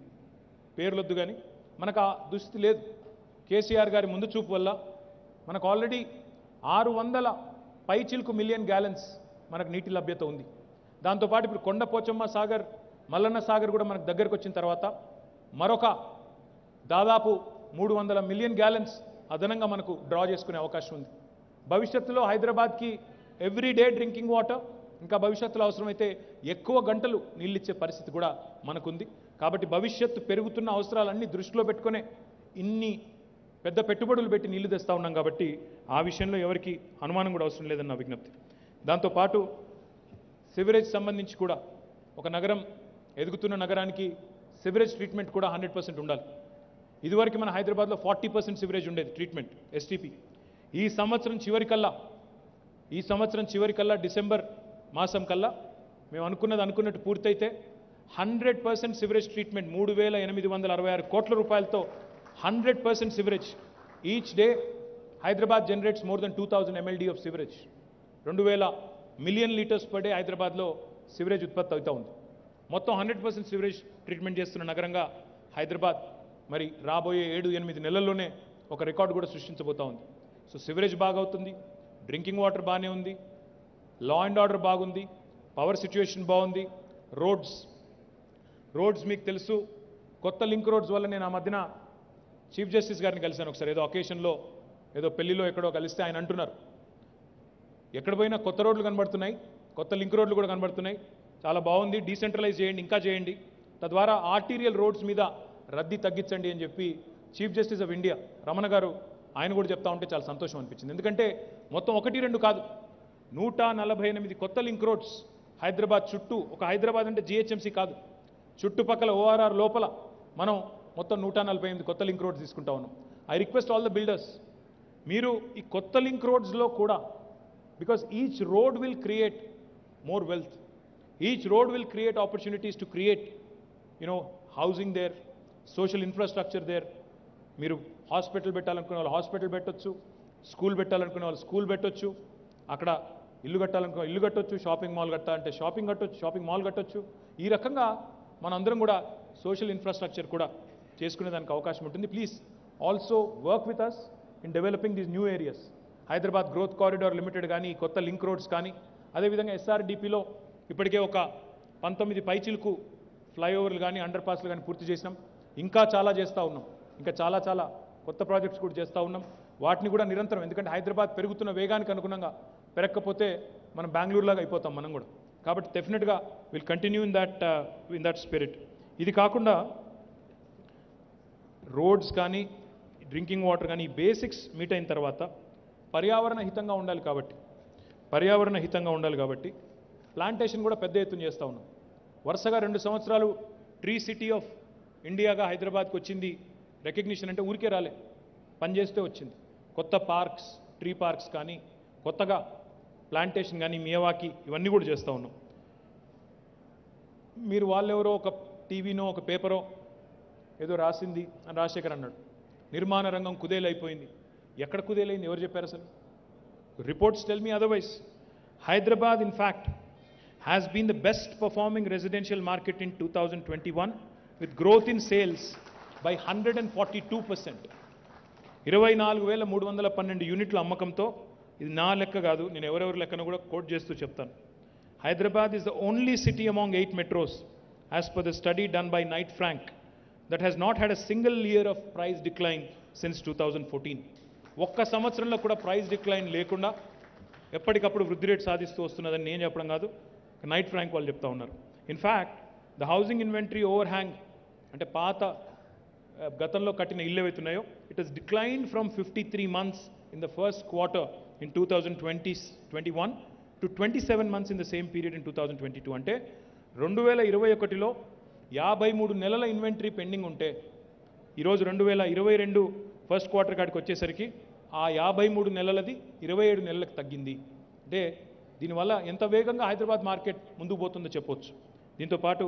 పేర్లొద్దు కానీ మనకు ఆ దుస్థితి లేదు. కేసీఆర్ గారి ముందు చూపు వల్ల మనకు ఆల్రెడీ 600 పైచిల్కు మిలియన్ గ్యాలన్స్ మనకు నీటి లభ్యత ఉంది. దాంతోపాటు ఇప్పుడు కొండపోచమ్మ సాగర్, మల్లన్న సాగర్ కూడా మనకు దగ్గరకు వచ్చిన తర్వాత మరొక దాదాపు 300 మిలియన్ గ్యాలన్స్ అదనంగా మనకు డ్రా చేసుకునే అవకాశం ఉంది. భవిష్యత్తులో హైదరాబాద్కి ఎవ్రీడే డ్రింకింగ్ వాటర్, ఇంకా భవిష్యత్తులో అవసరమైతే ఎక్కువ గంటలు నీళ్ళిచ్చే పరిస్థితి కూడా మనకుంది. కాబట్టి భవిష్యత్తు పెరుగుతున్న అవసరాలన్నీ దృష్టిలో పెట్టుకునే ఇన్ని పెద్ద పెట్టుబడులు పెట్టి నీళ్లు తెస్తూ ఉన్నాం. కాబట్టి ఆ విషయంలో ఎవరికి అనుమానం కూడా అవసరం లేదన్న విజ్ఞప్తి. దాంతోపాటు సివరేజ్ సంబంధించి కూడా ఒక నగరం, ఎదుగుతున్న నగరానికి సివరేజ్ ట్రీట్మెంట్ కూడా 100% ఉండాలి. ఇదివరకు మన హైదరాబాద్లో 40% సివరేజ్ ఉండేది ట్రీట్మెంట్, ఎస్టీపీ. ఈ సంవత్సరం చివరికల్లా డిసెంబర్ మాసం కల్లా మేము అనుకున్నట్టు పూర్తయితే 100% సివరేజ్ ట్రీట్మెంట్, 3,866 కోట్ల రూపాయలతో 100% sewerage. Each day Hyderabad generates more than 2,000 MLD of sewerage. 2,000 million litres per day హైదరాబాద్లో సివరేజ్ ఉత్పత్తి అవుతూ ఉంది. మొత్తం 100% సివరేజ్ ట్రీట్మెంట్ చేస్తున్న నగరంగా హైదరాబాద్ మరి రాబోయే 7-8 నెలల్లోనే ఒక రికార్డు కూడా సృష్టించబోతూ ఉంది. సో సివరేజ్ బాగవుతుంది, డ్రింకింగ్ వాటర్ బాగానే ఉంది, లా అండ్ ఆర్డర్ బాగుంది, పవర్ సిచ్యుయేషన్ బాగుంది. రోడ్స్ మీకు తెలుసు, కొత్త లింక్ రోడ్స్ వల్ల నేను ఆ మధ్యన చీఫ్ జస్టిస్ గారిని కలిశాను ఒకసారి, ఏదో అకేషన్లో, ఏదో పెళ్లిలో ఎక్కడో కలిస్తే ఆయన అంటున్నారు, ఎక్కడ పోయినా కొత్త రోడ్లు కనబడుతున్నాయి, కొత్త లింక్ రోడ్లు కూడా కనబడుతున్నాయి, చాలా బాగుంది, డీసెంట్రలైజ్ చేయండి, ఇంకా చేయండి, తద్వారా ఆర్టీరియల్ రోడ్స్ మీద రద్దీ తగ్గించండి అని చెప్పి chief justice of India Ramana గారు ఆయన కూడా చెప్తా ఉంటే చాలా సంతోషం అనిపించింది. ఎందుకంటే మొత్తం 1-2 కాదు, 148 కొత్త లింక్ రోడ్స్ హైదరాబాద్ చుట్టూ. ఒక హైదరాబాద్ అంటే జిహెచ్ఎంసీ కాదు, చుట్టుపక్కల ఓఆర్ఆర్ లోపల మనం మొత్తం 148 కొత్త లింక్ రోడ్స్ తీసుకుంటా ఉన్నాం. I request all the builders, మీరు ఈ కొత్త లింక్ రోడ్స్లో కూడా, because each road will create more wealth, each road will create opportunities to create housing there, social infrastructure there. మీరు హాస్పిటల్ పెట్టాలనుకునే వాళ్ళు హాస్పిటల్ పెట్టొచ్చు, స్కూల్ పెట్టాలనుకునే వాళ్ళు స్కూల్ పెట్టొచ్చు, అక్కడ ఇల్లు కట్టాలనుకునే ఇల్లు కట్టొచ్చు, షాపింగ్ మాల్ కట్టాలంటే షాపింగ్ మాల్ కట్టొచ్చు. ఈ రకంగా మనందరం కూడా సోషల్ ఇన్ఫ్రాస్ట్రక్చర్ కూడా చేసుకునే దానికి అవకాశం ఉంటుంది. Please also work with us in developing these new areas. Hyderabad growth corridor limited కానీ, కొత్త లింక్ రోడ్స్ కానీ, అదేవిధంగా ఎస్ఆర్డిపిలో ఇప్పటికే ఒక 19 పైచిలకు ఫ్లైఓవర్లు కానీ, అండర్ పాస్లు కానీ పూర్తి చేసినాం. ఇంకా చాలా చేస్తూ ఉన్నాం, ఇంకా చాలా కొత్త ప్రాజెక్ట్స్ కూడా చేస్తూ ఉన్నాం. వాటిని కూడా నిరంతరం, ఎందుకంటే హైదరాబాద్ పెరుగుతున్న వేగానికి అనుగుణంగా పెరగకపోతే మనం బెంగళూరులాగా అయిపోతాం మనం కూడా. కాబట్టి డెఫినెట్గా will continue in that spirit. ఇది కాకుండా రోడ్స్ కానీ డ్రింకింగ్ వాటర్ కానీ ఈ బేసిక్స్ మీట్ అయిన తర్వాత పర్యావరణ హితంగా ఉండాలి కాబట్టి ప్లాంటేషన్ కూడా పెద్ద ఎత్తున చేస్తూ ఉన్నాం. వరుసగా 2 సంవత్సరాలు ట్రీ సిటీ ఆఫ్ ఇండియాగా హైదరాబాద్కి వచ్చింది రికగ్నిషన్ అంటే ఊరికే రాలే, పనిచేస్తే వచ్చింది. కొత్త పార్క్స్, ట్రీ పార్క్స్ కానీ కొత్తగా ప్లాంటేషన్ కానీ మియావాకి ఇవన్నీ కూడా చేస్తూ ఉన్నాం. మీరు వాళ్ళెవరో ఒక టీవీనో ఒక పేపరో ఏదో రాసింది అని రాజశేఖర్ అన్నాడు, నిర్మాణ రంగం కుదేలైపోయింది. ఎక్కడ కుదేలైంది? ఎవరు చెప్పారు అసలు? Reports tell me otherwise. Hyderabad in fact has been the best performing residential market in 2021 with growth in sales by 142%. 24,312 యూనిట్ల అమ్మకంతో, ఇది నా లెక్క కాదు, నేను ఎవరెవరి లెక్కను కూడా కోట్ చేస్తూ చెప్తాను. Hyderabad is the only city among 8 metros as per the study done by Knight Frank that has not had a single year of price decline since 2014. ఒక్క సంవత్సరంలో కూడా ప్రైస్ డిక్లైన్ లేకుండా ఎప్పటికప్పుడు వృద్ధి రేటు సాధిస్తూ వస్తున్నదని నేను చెప్పడం కాదు, నైట్ ఫ్రాంక్ వాళ్ళు చెప్తా ఉన్నారు. In fact the housing inventory over hang అంటే పాత గతంలో కట్టిన ఇల్లు ఏవైతున్నాయో it has decline from 53 months in the first quarter in 2021 to 27 months in the same period in 2022. అంటే 2021లో 53 నెలల ఇన్వెంటరీ పెండింగ్ ఉంటే ఈరోజు 2022 ఫస్ట్ క్వార్టర్ కాడికి వచ్చేసరికి ఆ 53 నెలలది 27 నెలలకు తగ్గింది. అంటే దీనివల్ల ఎంత వేగంగా హైదరాబాద్ మార్కెట్ ముందుకు పోతుందో చెప్పొచ్చు. దీంతో పాటు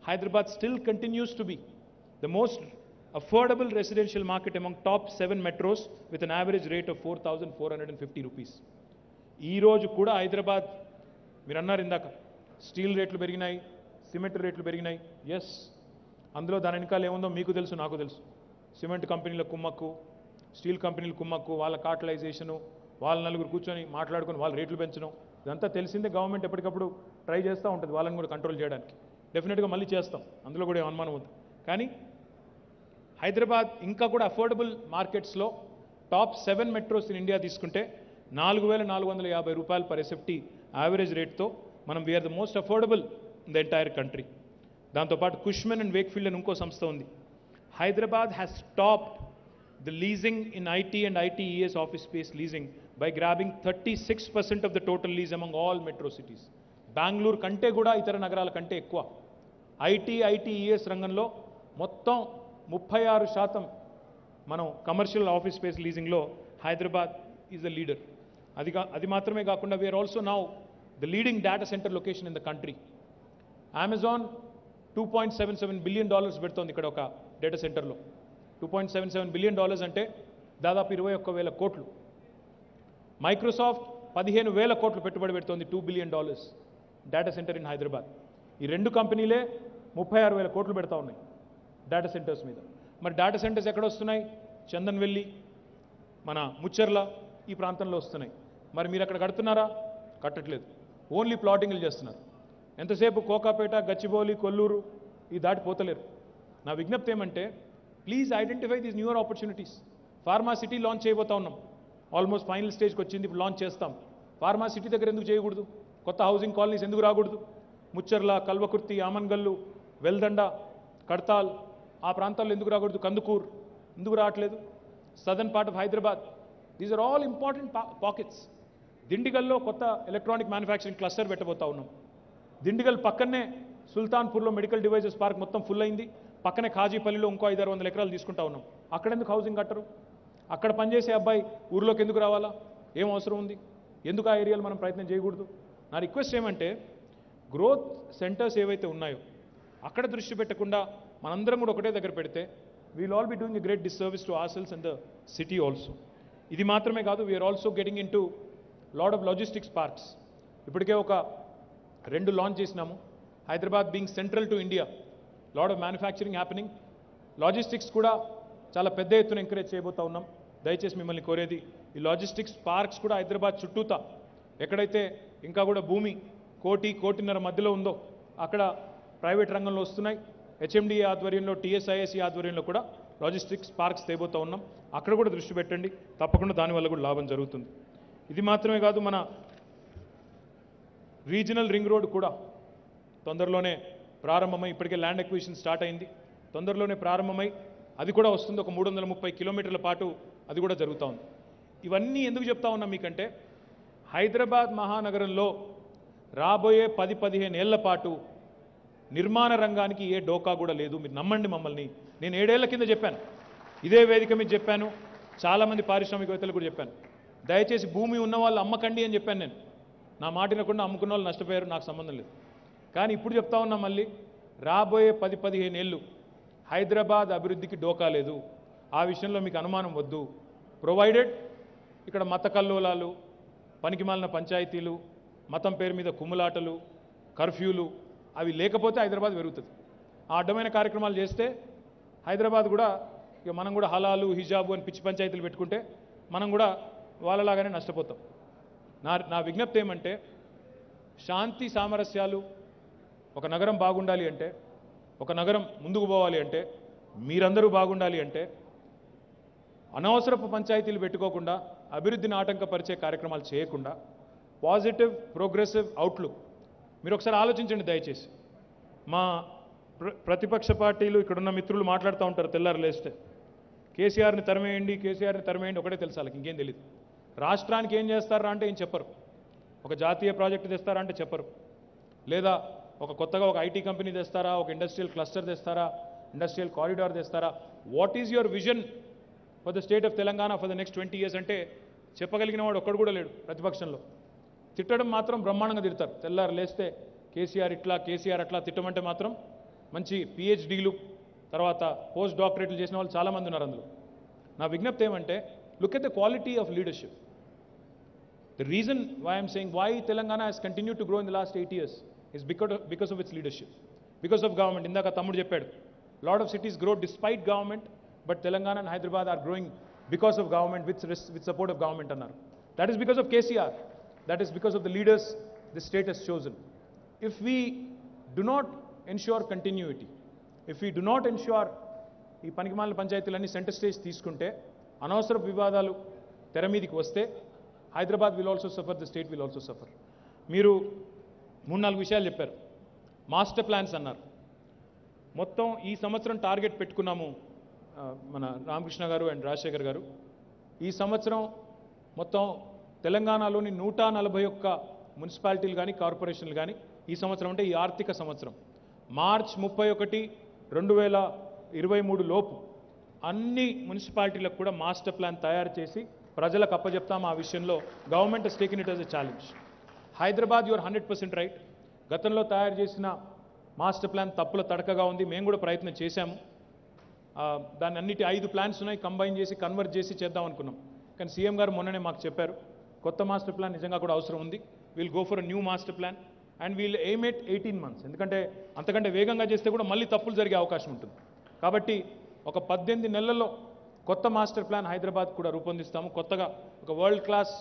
Hyderabad still continues to be the most affordable residential market among top 7 metros with an average rate of 4,450 rupees. ఈరోజు కూడా హైదరాబాద్, మీరు అన్నారు ఇందాక స్టీల్ రేట్లు పెరిగినాయి, సిమెంట్ రేట్లు పెరిగినాయి. ఎస్, అందులో దాని వెనకాల ఏముందో మీకు తెలుసు, నాకు తెలుసు. సిమెంట్ కంపెనీల కుమ్మక్కు, స్టీల్ కంపెనీల కుమ్మక్కు, వాళ్ళ కార్టలైజేషను, వాళ్ళ నలుగురు కూర్చొని మాట్లాడుకొని వాళ్ళ రేట్లు పెంచడం, ఇదంతా తెలిసిందే. గవర్నమెంట్ ఎప్పటికప్పుడు ట్రై చేస్తూ ఉంటుంది వాళ్ళని కూడా కంట్రోల్ చేయడానికి. డెఫినెట్గా మళ్ళీ చేస్తాం, అందులో కూడా అనుమానం ఉంది. కానీ హైదరాబాద్ ఇంకా కూడా అఫోర్డబుల్ మార్కెట్స్లో టాప్ 7 మెట్రోస్ ఇన్ ఇండియా తీసుకుంటే 4,450 రూపాయలు పర్ ఎస్ఎఫ్టీ యావరేజ్ రేట్తో మనం we're the most affordable in the entire country. దాంతోపాటు కుష్మెన్ అండ్ వేక్ఫీల్డ్ అని ఇంకో సంస్థ ఉంది. Hyderabad has topped the leasing in IT and ITES office space leasing by grabbing 36% of the total lease among all metro cities. Bengaluru కంటే కూడా ఇతర నగరాల కంటే ఎక్కువ ITES రంగంలో మొత్తం 36% మనం కమర్షియల్ ఆఫీస్ స్పేస్ లీజింగ్లో హైదరాబాద్ ఈజ్ ద లీడర్. అది మాత్రమే కాకుండా we're also now the leading data centre location in the country. Amazon $2.77 billion పెడుతోంది ఇక్కడ ఒక డేటా సెంటర్లో. $2.77 బిలియన్ అంటే దాదాపు 21,000 కోట్లు. మైక్రోసాఫ్ట్ 15,000 కోట్లు పెట్టుబడి పెడుతోంది, $2 billion data centre in Hyderabad. ఈ 2 కంపెనీలే 36,000 కోట్లు పెడతా ఉన్నాయి డేటా సెంటర్స్ మీద. మరి డేటా సెంటర్స్ ఎక్కడ వస్తున్నాయి? చందన్వెల్లి, మన ముచ్చర్ల, ఈ ప్రాంతంలో వస్తున్నాయి. మరి మీరు అక్కడ కడుతున్నారా? కట్టట్లేదు, ఓన్లీ ప్లాటింగ్లు చేస్తున్నారు. ఎంతసేపు కోకాపేట, గచ్చిబౌలి, కొల్లూరు ఈ దాటిపోతలేరు. నా విజ్ఞప్తి ఏమంటే, please identify these newer opportunities. Pharma city launch చేయబోతా ఉన్నాం, ఆల్మోస్ట్ ఫైనల్ స్టేజ్కి వచ్చింది, ఇప్పుడు లాంచ్ చేస్తాం. ఫార్మా సిటీ దగ్గర ఎందుకు చేయకూడదు? కొత్త హౌసింగ్ కాలనీస్ ఎందుకు రాకూడదు? ముచ్చర్ల, కల్వకుర్తి, ఆమన్గల్లు, వెల్దండ, కడతాల్ ఆ ప్రాంతాల్లో ఎందుకు రాకూడదు? కందుకూర్ ఎందుకు రావట్లేదు? Southern part of Hyderabad, these are all important pockets. దిండిగల్లో కొత్త ఎలక్ట్రానిక్ మ్యానుఫ్యాక్చరింగ్ క్లస్టర్ పెట్టబోతా ఉన్నాం. దిండిగల్ పక్కనే సుల్తాన్పూర్లో మెడికల్ డివైజెస్ పార్క్ మొత్తం ఫుల్ అయింది. పక్కనే ఖాజీపల్లిలో ఇంకో 500-600 ఎకరాలు తీసుకుంటా ఉన్నాం. అక్కడ ఎందుకు హౌసింగ్ కట్టరు? అక్కడ పనిచేసే అబ్బాయి ఊర్లోకి ఎందుకు రావాలా? ఏం అవసరం ఉంది? ఎందుకు ఆ ఏరియాలో మనం ప్రయత్నం చేయకూడదు? నా రిక్వెస్ట్ ఏమంటే, గ్రోత్ సెంటర్స్ ఏవైతే ఉన్నాయో అక్కడ దృష్టి పెట్టకుండా మనందరం కూడా ఒకటే దగ్గర పెడితే we'll all be doing a great disservice to ourselves and the city also. ఇది మాత్రమే కాదు, we're also getting in to lot of logistics parks. ఇప్పటికే ఒక 2 లాంచ్ చేసినాము. Hyderabad being central to India, lot of manufacturing happening. Logistics కూడా చాలా పెద్ద ఎత్తున ఎంకరేజ్ చేయబోతా ఉన్నాం. దయచేసి మిమ్మల్ని కోరేది, ఈ లాజిస్టిక్స్ పార్క్స్ కూడా హైదరాబాద్ చుట్టూతా ఎక్కడైతే ఇంకా కూడా భూమి 1-1.5 మధ్యలో ఉందో అక్కడ ప్రైవేట్ రంగంలో వస్తున్నాయి. హెచ్ఎండిఏ ఆధ్వర్యంలో, టీఎస్ఐఎస్సి ఆధ్వర్యంలో కూడా లాజిస్టిక్స్ పార్క్స్ తేబోతా ఉన్నాం. అక్కడ కూడా దృష్టి పెట్టండి, తప్పకుండా దానివల్ల కూడా లాభం జరుగుతుంది. ఇది మాత్రమే కాదు, మన రీజనల్ రింగ్ రోడ్ కూడా తొందరలోనే ప్రారంభమై, ఇప్పటికే ల్యాండ్ ఎక్విజిషన్ స్టార్ట్ అయింది, తొందరలోనే ప్రారంభమై అది కూడా వస్తుంది. ఒక 330 కిలోమీటర్ల పాటు అది కూడా జరుగుతూ ఉంది. ఇవన్నీ ఎందుకు చెప్తా ఉన్నా మీకంటే, హైదరాబాద్ మహానగరంలో రాబోయే 10-15 ఏళ్ల పాటు నిర్మాణ రంగానికి ఏ డోకా కూడా లేదు. మీరు నమ్మండి మమ్మల్ని. నేను 7 ఏళ్ల కింద చెప్పాను, ఇదే వేదిక మీద చెప్పాను, చాలామంది పారిశ్రామికవేత్తలు కూడా చెప్పాను, దయచేసి భూమి ఉన్న వాళ్ళు అమ్మకండి అని చెప్పాను. నేను నా మాట వినకుండా అమ్ముకున్న వాళ్ళు నష్టపోయారు, నాకు సంబంధం లేదు. కానీ ఇప్పుడు చెప్తా ఉన్నా మళ్ళీ, రాబోయే 10-15 ఏళ్ళు హైదరాబాద్ అభివృద్ధికి డోకా లేదు. ఆ విషయంలో మీకు అనుమానం వద్దు. ప్రొవైడెడ్ ఇక్కడ మత కల్లోలాలు, పనికిమాలిన పంచాయతీలు, మతం పేరు మీద కుమ్ములాటలు, కర్ఫ్యూలు అవి లేకపోతే హైదరాబాద్ పెరుగుతుంది. ఆ అడ్డమైన కార్యక్రమాలు చేస్తే హైదరాబాద్ కూడా, ఇక మనం కూడా హలాలు హిజాబు అని పిచ్చి పంచాయతీలు పెట్టుకుంటే మనం కూడా వాళ్ళలాగానే నష్టపోతాం. నా విజ్ఞప్తి ఏమంటే, శాంతి సామరస్యాలు, ఒక నగరం బాగుండాలి అంటే, ఒక నగరం ముందుకు పోవాలి అంటే, మీరందరూ బాగుండాలి అంటే, అనవసరపు పంచాయతీలు పెట్టుకోకుండా, అభివృద్ధిని ఆటంకపరిచే కార్యక్రమాలు చేయకుండా, పాజిటివ్ ప్రోగ్రెసివ్ అవుట్లుక్ మీరు ఒకసారి ఆలోచించండి దయచేసి. మా ప్రతిపక్ష పార్టీలు ఇక్కడున్న మిత్రులు మాట్లాడుతూ ఉంటారు తెల్లారు లేస్తే, కేసీఆర్ని తరిమేయండి, కేసీఆర్ని తరిమేయండి ఒకటే తెలుసు, వాళ్ళకి ఇంకేం తెలియదు. రాష్ట్రానికి ఏం చేస్తారా అంటే ఏం చెప్పరు. ఒక జాతీయ ప్రాజెక్టు తెస్తారా అంటే చెప్పరు. లేదా ఒక కొత్తగా ఒక ఐటీ కంపెనీ తెస్తారా, ఒక ఇండస్ట్రియల్ క్లస్టర్ తెస్తారా, ఇండస్ట్రియల్ కారిడార్ తెస్తారా, what is your vision for the state of Telangana for the next 20 years అంటే చెప్పగలిగిన వాడు ఒక్కడు కూడా లేడు ప్రతిపక్షంలో. తిట్టడం మాత్రం బ్రహ్మాండంగా తిడతారు. తెల్లారు లేస్తే కేసీఆర్ ఇట్లా, కేసీఆర్ అట్లా తిట్టమంటే మాత్రం మంచి PhDలు, తర్వాత పోస్ట్ డాక్టరేట్లు చేసిన వాళ్ళు చాలామంది ఉన్నారు అందులో. నా విజ్ఞప్తి ఏమంటే, look at the quality of leadership. The reason why I'm saying why Telangana has continued to grow in the last 8 years is because of its leadership, because of government. Indaka Tammudu cheppaadu, lot of cities grow despite government, but Telangana and Hyderabad are growing because of government, with support of government annaru. That is because of KCR. That is because of the leaders the state has chosen. If we do not ensure continuity, if we do not ensure ఈ పనికిమాలిన పంచాయతీలన్నీ centre stage తీసుకుంటే, అనవసర వివాదాలు తెర మీదికి వస్తే, Hyderabad will also suffer, the state will also suffer. మీరు 3-4 విషయాలు చెప్పారు. మాస్టర్ ప్లాన్స్ అన్నారు. మొత్తం ఈ సంవత్సరం టార్గెట్ పెట్టుకున్నాము మన రామకృష్ణ గారు అండ్ రాజశేఖర్ గారు. ఈ సంవత్సరం మొత్తం తెలంగాణలోని 141 మున్సిపాలిటీలు కానీ కార్పొరేషన్లు కానీ ఈ సంవత్సరం అంటే ఈ ఆర్థిక సంవత్సరం మార్చ్ 31, 2023 లోపు అన్ని మున్సిపాలిటీలకు కూడా మాస్టర్ ప్లాన్ తయారు చేసి ప్రజలకు అప్పచెప్తాము. ఆ విషయంలో government has taken it as a challenge. Hyderabad your 100% right. గతంలో తయారు చేసిన మాస్టర్ ప్లాన్ తప్పుల తడకగా ఉంది. మేము కూడా ప్రయత్నం చేశాము. దాన్ని అన్నిటి 5 ప్లాన్స్ ఉన్నాయి, కంబైన్ చేసి కన్వర్ట్ చేసి చేద్దాం అనుకున్నాం. కానీ సీఎం గారు మొన్ననే మాకు చెప్పారు, కొత్త మాస్టర్ ప్లాన్ నిజంగా కూడా అవసరం ఉంది. Will go for a new master plan and we'll aim at 18 months. ఎందుకంటే అంతకంటే వేగంగా చేస్తే కూడా మళ్ళీ తప్పులు జరిగే అవకాశం ఉంటుంది. కాబట్టి ఒక 18 నెలల్లో కొత్త మాస్టర్ ప్లాన్ హైదరాబాద్ కూడా రూపొందిస్తాము. కొత్తగా ఒక వరల్డ్ క్లాస్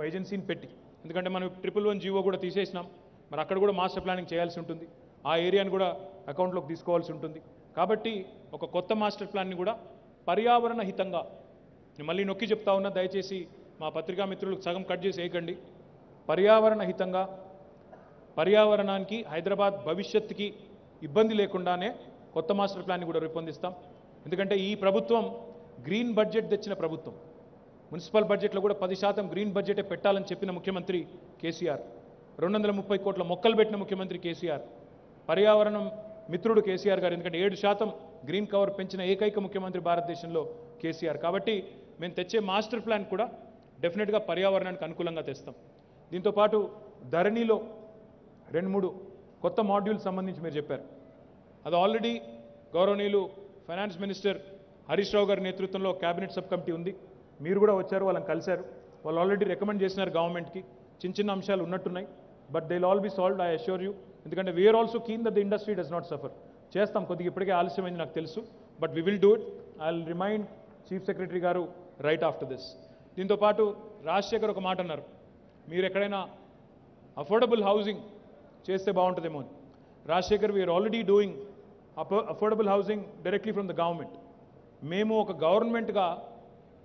ఏజెన్సీని పెట్టి, ఎందుకంటే మనం 111 జీవో కూడా తీసేసినాం, మరి అక్కడ కూడా మాస్టర్ ప్లానింగ్ చేయాల్సి ఉంటుంది, ఆ ఏరియాని కూడా అకౌంట్లోకి తీసుకోవాల్సి ఉంటుంది. కాబట్టి ఒక కొత్త మాస్టర్ ప్లాన్ని కూడా పర్యావరణ హితంగా, మళ్ళీ నొక్కి చెప్తా ఉన్నా, దయచేసి మా పత్రికా మిత్రులకు సగం కట్ చేసి వేయకండి, పర్యావరణ హితంగా, పర్యావరణానికి హైదరాబాద్ భవిష్యత్తుకి ఇబ్బంది లేకుండానే కొత్త మాస్టర్ ప్లాన్ని కూడా రూపొందిస్తాం. ఎందుకంటే ఈ ప్రభుత్వం గ్రీన్ బడ్జెట్ తెచ్చిన ప్రభుత్వం. మున్సిపల్ బడ్జెట్లో కూడా 10% గ్రీన్ బడ్జెటే పెట్టాలని చెప్పిన ముఖ్యమంత్రి కేసీఆర్. 230 కోట్ల మొక్కలు పెట్టిన ముఖ్యమంత్రి కేసీఆర్. పర్యావరణం మిత్రుడు కేసీఆర్ గారు. ఎందుకంటే 7% గ్రీన్ కవర్ పెంచిన ఏకైక ముఖ్యమంత్రి భారతదేశంలో కేసీఆర్. కాబట్టి మేము తెచ్చే మాస్టర్ ప్లాన్ కూడా డెఫినెట్గా పర్యావరణానికి అనుకూలంగా తెస్తాం. దీంతోపాటు ధరణిలో 2-3 కొత్త మాడ్యూల్స్ సంబంధించి మీరు చెప్పారు. అది ఆల్రెడీ గౌరవనీయులు ఫైనాన్స్ మినిస్టర్ హరీష్ రావు గారి నేతృత్వంలో క్యాబినెట్ సబ్ కమిటీ ఉంది. మీరు కూడా వచ్చారు, వాళ్ళని కలిశారు. వాళ్ళు ఆల్రెడీ రికమెండ్ చేసినారు గవర్నమెంట్కి. చిన్న అంశాలు ఉన్నట్టున్నాయి, but they will all be solved, I assure you. ఎందుకంటే we're also keen that the industry does not suffer. చేస్తాం, కొద్దిగా ఇప్పటికే ఆలస్యమైంది నాకు తెలుసు, but we will do it. I will remind chief secretary గారు రైట్ ఆఫ్టర్ దిస్. దీంతోపాటు రాజశేఖర్ ఒక మాట అన్నారు, మీరు ఎక్కడైనా అఫోర్డబుల్ హౌసింగ్ చేస్తే బాగుంటుందేమో అని. Rajasekhar, we're already doing affordable housing directly from the government. మేము ఒక గవర్నమెంట్గా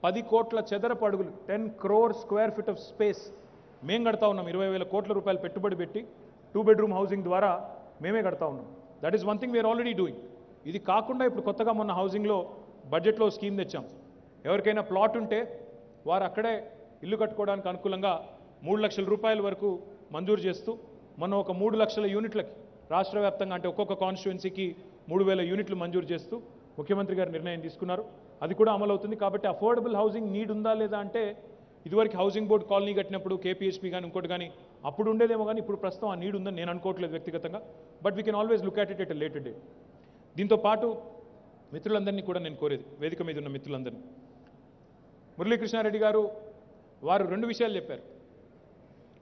10 కోట్ల చదరపు అడుగులు, 10 crore square feet of space మేము కడతా ఉన్నాం 20,000 కోట్ల రూపాయలు పెట్టుబడి పెట్టి 2 బెడ్రూమ్ హౌసింగ్ ద్వారా మేమే కడతా ఉన్నాం. That is one thing we're already doing. ఇది కాకుండా ఇప్పుడు కొత్తగా మొన్న హౌసింగ్లో బడ్జెట్లో స్కీమ్ తెచ్చాం. ఎవరికైనా ప్లాట్ ఉంటే వారు అక్కడే ఇల్లు కట్టుకోవడానికి అనుకూలంగా 3 లక్షల రూపాయల వరకు మంజూరు చేస్తూ మొన్న ఒక 3 లక్షల యూనిట్లకి రాష్ట్ర వ్యాప్తంగా అంటే ఒక్కొక్క కాన్స్టిట్యుయెన్సీకి 3,000 యూనిట్లు మంజూరు చేస్తూ ముఖ్యమంత్రి గారు నిర్ణయం తీసుకున్నారు. అది కూడా అమలవుతుంది. కాబట్టి అఫోర్డబుల్ హౌసింగ్ నీడ్ ఉందా లేదా అంటే ఇదివరకు హౌసింగ్ బోర్డు కాలనీ కట్టినప్పుడు కేపీహెచ్పీ కానీ ఇంకోటి కానీ అప్పుడు ఉండేదేమో కానీ ఇప్పుడు ప్రస్తుతం ఆ నీడ్ ఉందని నేను అనుకోవట్లేదు వ్యక్తిగతంగా. But we can always look at it at a later day. దీంతో పాటు మిత్రులందరినీ కూడా నేను కోరేది, వేదిక మీద ఉన్న మిత్రులందరినీ, మురళీకృష్ణారెడ్డి గారు వారు 2 విషయాలు చెప్పారు.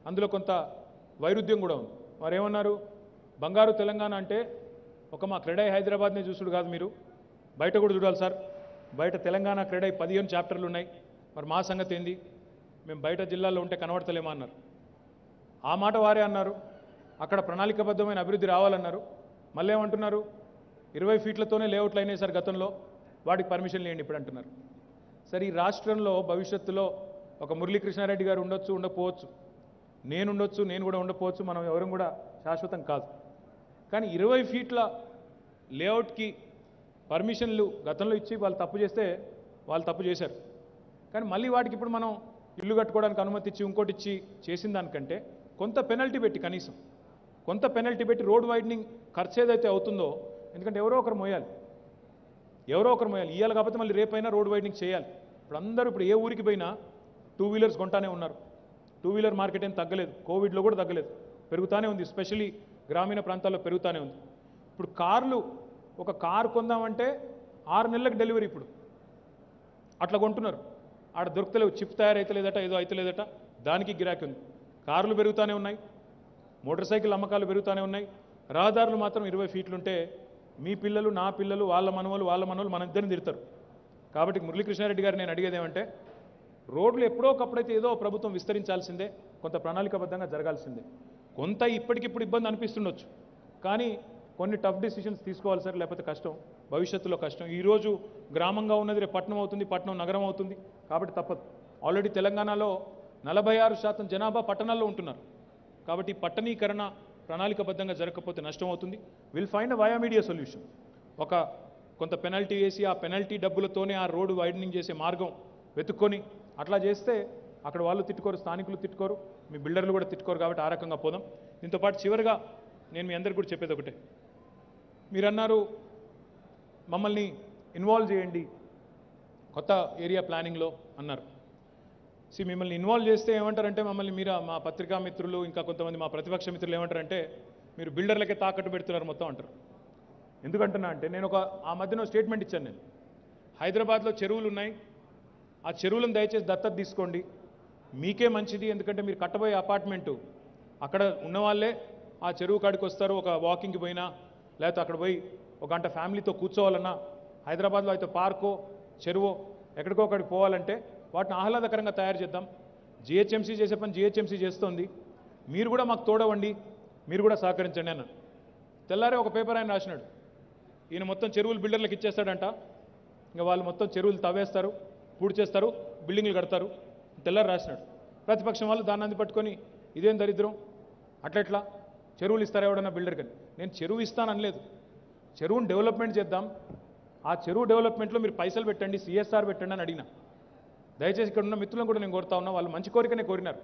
అందులో కొంత వైరుధ్యం కూడా ఉంది. వారు ఏమన్నారు, బంగారు తెలంగాణ అంటే ఒక మా క్రెడై హైదరాబాద్నే చూసుడు కాదు, మీరు బయట కూడా చూడాలి సార్. బయట తెలంగాణ క్రెడై 15 చాప్టర్లు ఉన్నాయి. మరి మా సంగతి ఏంది, మేము బయట జిల్లాల్లో ఉంటే కనబడతలేమా అన్నారు. ఆ మాట వారే అన్నారు. అక్కడ ప్రణాళికాబద్ధమైన అభివృద్ధి రావాలన్నారు. మళ్ళీ ఏమంటున్నారు, 20 ఫీట్లతోనే లేఅవుట్లు అయినాయి సార్ గతంలో, వాటికి పర్మిషన్ లేండి ఇప్పుడు అంటున్నారు. సరే, ఈ రాష్ట్రంలో భవిష్యత్తులో ఒక మురళీకృష్ణారెడ్డి గారు ఉండొచ్చు, ఉండకపోవచ్చు, నేను ఉండొచ్చు, నేను కూడా ఉండకపోవచ్చు, మనం ఎవరం కూడా శాశ్వతం కాదు. కానీ 20 ఫీట్ల లేఅవుట్కి పర్మిషన్లు గతంలో ఇచ్చి వాళ్ళు తప్పు చేస్తే వాళ్ళు తప్పు చేశారు. కానీ మళ్ళీ వాటికి ఇప్పుడు మనం ఇల్లు కట్టుకోవడానికి అనుమతి ఇచ్చి ఇంకోటి ఇచ్చి చేసిన దానికంటే కొంత పెనల్టీ పెట్టి, కనీసం కొంత పెనల్టీ పెట్టి రోడ్ వైడనింగ్ ఖర్చు ఏదైతే అవుతుందో, ఎందుకంటే ఎవరో ఒకరు మోయాలి, ఇవ్వాలి కాబట్టి మళ్ళీ రేపైనా రోడ్ వైడనింగ్ చేయాలి. ఇప్పుడు అందరూ ఇప్పుడు ఏ ఊరికి పోయినా 2 వీలర్స్ కొంటానే ఉన్నారు. 2 వీలర్ మార్కెట్ ఏం తగ్గలేదు, కోవిడ్లో కూడా తగ్గలేదు, పెరుగుతూనే ఉంది. స్పెషల్లీ గ్రామీణ ప్రాంతాల్లో పెరుగుతూనే ఉంది. ఇప్పుడు కార్లు, ఒక కారు కొందామంటే 6 నెలలకు డెలివరీ ఇప్పుడు అట్లా కొంటున్నారు. ఆడ దొరుకుతలేవు, చిప్ తయారైతలేదట, ఏదో అయితలేదట, దానికి గిరాకీ ఉంది. కార్లు పెరుగుతూనే ఉన్నాయి, మోటార్ సైకిల్ అమ్మకాలు పెరుగుతూనే ఉన్నాయి. రహదారులు మాత్రం 20 ఫీట్లుంటే మీ పిల్లలు, నా పిల్లలు, వాళ్ళ మనవలు మన ఇద్దరిని తిడతారు. కాబట్టి మురళీకృష్ణారెడ్డి గారు నేను అడిగేది ఏమంటే, రోడ్లు ఎప్పుడో ఒకప్పుడైతే ఏదో ప్రభుత్వం విస్తరించాల్సిందే, కొంత ప్రణాళికాబద్ధంగా జరగాల్సిందే. కొంత ఇప్పటికిప్పుడు ఇబ్బంది అనిపిస్తుండొచ్చు, కానీ కొన్ని టఫ్ డిసిషన్స్ తీసుకోవాలి సార్, లేకపోతే కష్టం, భవిష్యత్తులో కష్టం. ఈరోజు గ్రామంగా ఉన్నది రేపు పట్టణం అవుతుంది, పట్టణం నగరం అవుతుంది. కాబట్టి తప్పదు. ఆల్రెడీ తెలంగాణలో 46% జనాభా పట్టణాల్లో ఉంటున్నారు. కాబట్టి పట్టణీకరణ ప్రణాళికాబద్ధంగా జరగకపోతే నష్టం అవుతుంది. Will find a via media solution. ఒక కొంత పెనల్టీ వేసి ఆ పెనల్టీ డబ్బులతోనే ఆ రోడ్డు వైడనింగ్ చేసే మార్గం వెతుక్కొని అట్లా చేస్తే అక్కడ వాళ్ళు తిట్టుకోరు, స్థానికులు తిట్టుకోరు, మీ బిల్డర్లు కూడా తిట్టుకోరు. కాబట్టి ఆ రకంగా పోదాం. దీంతో పాటు చివరిగా నేను మీ అందరికీ కూడా చెప్పేది ఒకటే, మీరు అన్నారు మమ్మల్ని ఇన్వాల్వ్ చేయండి కొత్త ఏరియా ప్లానింగ్లో అన్నారు. మిమ్మల్ని ఇన్వాల్వ్ చేస్తే ఏమంటారంటే, మమ్మల్ని మీరు మా పత్రికా మిత్రులు ఇంకా కొంతమంది మా ప్రతిపక్ష మిత్రులు ఏమంటారంటే, మీరు బిల్డర్లకే తాకట్టు పెడుతున్నారు మొత్తం అంటారు. ఎందుకంటున్నా అంటే, నేను ఆ మధ్యన స్టేట్మెంట్ ఇచ్చాను. నేను హైదరాబాద్లో చెరువులు ఉన్నాయి, ఆ చెరువులను దయచేసి దత్తత తీసుకోండి, మీకే మంచిది. ఎందుకంటే మీరు కట్టబోయే అపార్ట్మెంటు అక్కడ ఉన్నవాళ్ళే ఆ చెరువు కాడికి వస్తారు, ఒక వాకింగ్కి పోయినా లేకపోతే అక్కడ పోయి ఒక గంట ఫ్యామిలీతో కూర్చోవాలన్నా, హైదరాబాద్లో అయితే పార్కో చెరువో ఎక్కడికో అక్కడికి పోవాలంటే వాటిని ఆహ్లాదకరంగా తయారు చేద్దాం. జిహెచ్ఎంసీ చేసే పని జిహెచ్ఎంసీ చేస్తోంది, మీరు కూడా మాకు తోడవండి, మీరు కూడా సహకరించండి అన్న. తెల్లారే ఒక పేపర్ ఆయన రాసినాడు, ఈయన మొత్తం చెరువులు బిల్డర్లకు ఇచ్చేస్తాడంట, ఇంకా వాళ్ళు మొత్తం చెరువులు తవ్వేస్తారు, పూడ్చేస్తారు, బిల్డింగ్లు కడతారు, తెల్లారి రాసినాడు. ప్రతిపక్షం వాళ్ళు దాన్ని అంది పట్టుకొని ఇదేం దరిద్రం, అట్లెట్లా చెరువులు ఇస్తారా ఎవడన్నా బిల్డర్ కానీ. నేను చెరువు ఇస్తాననలేదు, చెరువును డెవలప్మెంట్ చేద్దాం, ఆ చెరువు డెవలప్మెంట్లో మీరు పైసలు పెట్టండి, సిఎస్ఆర్ పెట్టండి అని అడిగినా. దయచేసి ఇక్కడ ఉన్న మిత్రులను కూడా నేను కోరుతా ఉన్నా, వాళ్ళు మంచి కోరికనే కోరినారు,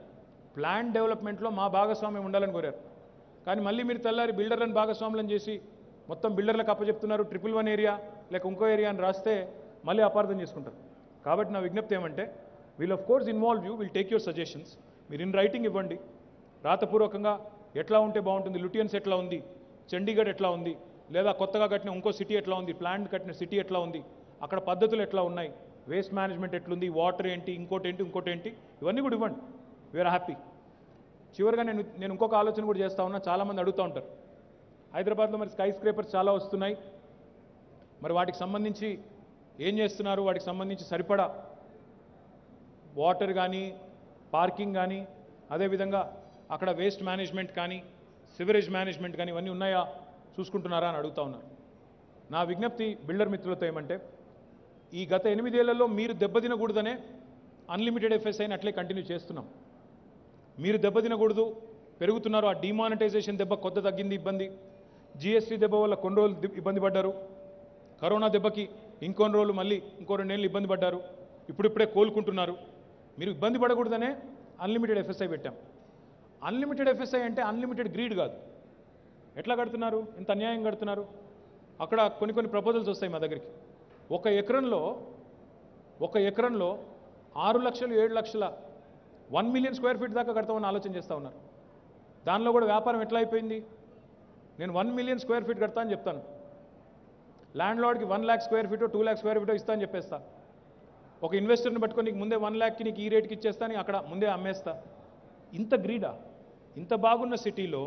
ప్లాన్ డెవలప్మెంట్లో మా భాగస్వామ్యం ఉండాలని కోరారు. కానీ మళ్ళీ మీరు తెల్లారి బిల్డర్లను భాగస్వామ్యం చేసి మొత్తం బిల్డర్లకు అప్పచెప్తున్నారు, 111 ఏరియా లేక ఇంకో ఏరియా అని రాస్తే మళ్ళీ అపార్థం చేసుకుంటారు. కాబట్టి నా విజ్ఞప్తి ఏమంటే, will of course involve you, will take your suggestions. మీరు ఇన్ రైటింగ్ ఇవ్వండి, రాతపూర్వకంగా ఎట్లా ఉంటే బాగుంటుంది, లుటియన్స్ ఎట్లా ఉంది, చండీగఢ్ ఎట్లా ఉంది, లేదా కొత్తగా కట్టిన ఇంకో సిటీ ఎట్లా ఉంది, ప్లాన్ కట్టిన సిటీ ఎట్లా ఉంది, అక్కడ పద్ధతులు ఎట్లా ఉన్నాయి, వేస్ట్ మేనేజ్మెంట్ ఎట్లుంది, వాటర్ ఏంటి, ఇంకోటి ఏంటి, ఇవన్నీ కూడా ఇవ్వండి. We're happy. చివరిగా నేను ఇంకొక ఆలోచన కూడా చేస్తా ఉన్నా, చాలామంది అడుగుతూ ఉంటారు, హైదరాబాద్లో మరి స్కై స్క్రేపర్స్ చాలా వస్తున్నాయి, మరి వాటికి సంబంధించి ఏం చేస్తున్నారు, వాటికి సంబంధించి సరిపడా వాటర్ కానీ పార్కింగ్ కానీ అదేవిధంగా అక్కడ వేస్ట్ మేనేజ్మెంట్ కానీ సివరేజ్ మేనేజ్మెంట్ కానీ ఇవన్నీ ఉన్నాయా చూసుకుంటున్నారా అని అడుగుతా ఉన్నారు. నా విజ్ఞప్తి బిల్డర్ మిత్రులతో ఏమంటే, ఈ గత 8 ఏళ్లలో మీరు దెబ్బతినకూడదనే అన్లిమిటెడ్ ఎఫ్ఎస్ఐని అట్లే కంటిన్యూ చేస్తున్నాం. మీరు దెబ్బతినకూడదు, పెరుగుతున్నారు. ఆ డిమానిటైజేషన్ దెబ్బ కొత్త తగ్గింది ఇబ్బంది, జీఎస్టీ దెబ్బ వల్ల కొన్ని రోజులు ఇబ్బంది పడ్డారు, కరోనా దెబ్బకి ఇంకొన్ని రోజులు మళ్ళీ ఇంకో 2 నెలలు ఇబ్బంది పడ్డారు, ఇప్పుడిప్పుడే కోలుకుంటున్నారు. మీరు ఇబ్బంది పడకూడదనే అన్లిమిటెడ్ ఎఫ్ఎస్ఐ పెట్టాం. అన్లిమిటెడ్ ఎఫ్ఎస్ఐ అంటే అన్లిమిటెడ్ గ్రీడ్ కాదు. ఎట్లా కడుతున్నారు? ఇంత అన్యాయం కడుతున్నారు. అక్కడ కొన్ని ప్రపోజల్స్ వస్తాయి మా దగ్గరికి. ఒక ఎకరంలో 6 లక్షలు 7 లక్షల 1 మిలియన్ స్క్వేర్ ఫీట్ దాకా కడతామని ఆలోచన చేస్తూ ఉన్నారు. దానిలో కూడా వ్యాపారం ఎట్లా అయిపోయింది? నేను 1 మిలియన్ స్క్వేర్ ఫీట్ కడతా అని చెప్తాను, ల్యాండ్ లార్డ్కి 1 lakh స్క్వేర్ ఫీటో 2 lakh స్క్వేర్ ఫీటో ఇస్తా అని చెప్పేస్తా. ఒక ఇన్వెస్టర్ని పట్టుకొని నీకు ముందే 1 lakh నీకు ఈ రేట్కి ఇచ్చేస్తాను, అక్కడ ముందే అమ్మేస్తా. ఇంత గ్రీడా? ఇంత బాగున్న సిటీలో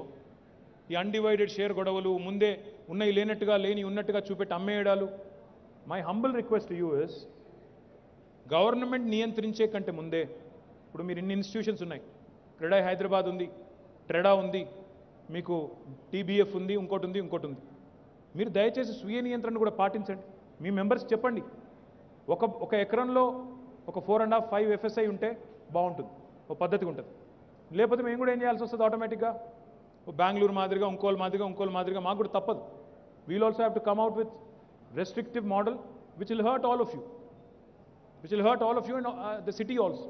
ఈ అన్డివైడెడ్ షేర్ గొడవలు, ముందే ఉన్నాయి లేనట్టుగా లేని ఉన్నట్టుగా చూపెట్టి అమ్మేయడాలు. My humble request to you, government నియంత్రించే కంటే ముందే, ఇప్పుడు మీరు ఇన్ని ఇన్స్టిట్యూషన్స్ ఉన్నాయి, క్రెడాయ్ హైదరాబాద్ ఉంది, ట్రెడా ఉంది, మీకు టీబీఎఫ్ ఉంది, ఇంకోటి ఉంది. మీరు దయచేసి స్వీయ నియంత్రణ కూడా పాటించండి. మీ మెంబర్స్ చెప్పండి, ఒక ఎకరంలో ఒక 4.5 ఎఫ్ఎస్ఐ ఉంటే బాగుంటుంది, ఒక పద్ధతిగా ఉంటుంది. లేకపోతే మేము కూడా ఏం చేయాల్సి వస్తుంది ఆటోమేటిక్గా, బెంగళూరు మాదిరిగా ఇంకోళ్ళ మాదిరిగా మాకు కూడా తప్పదు. We'll also have to come out with restrictive model which will hurt all of you, and the city also.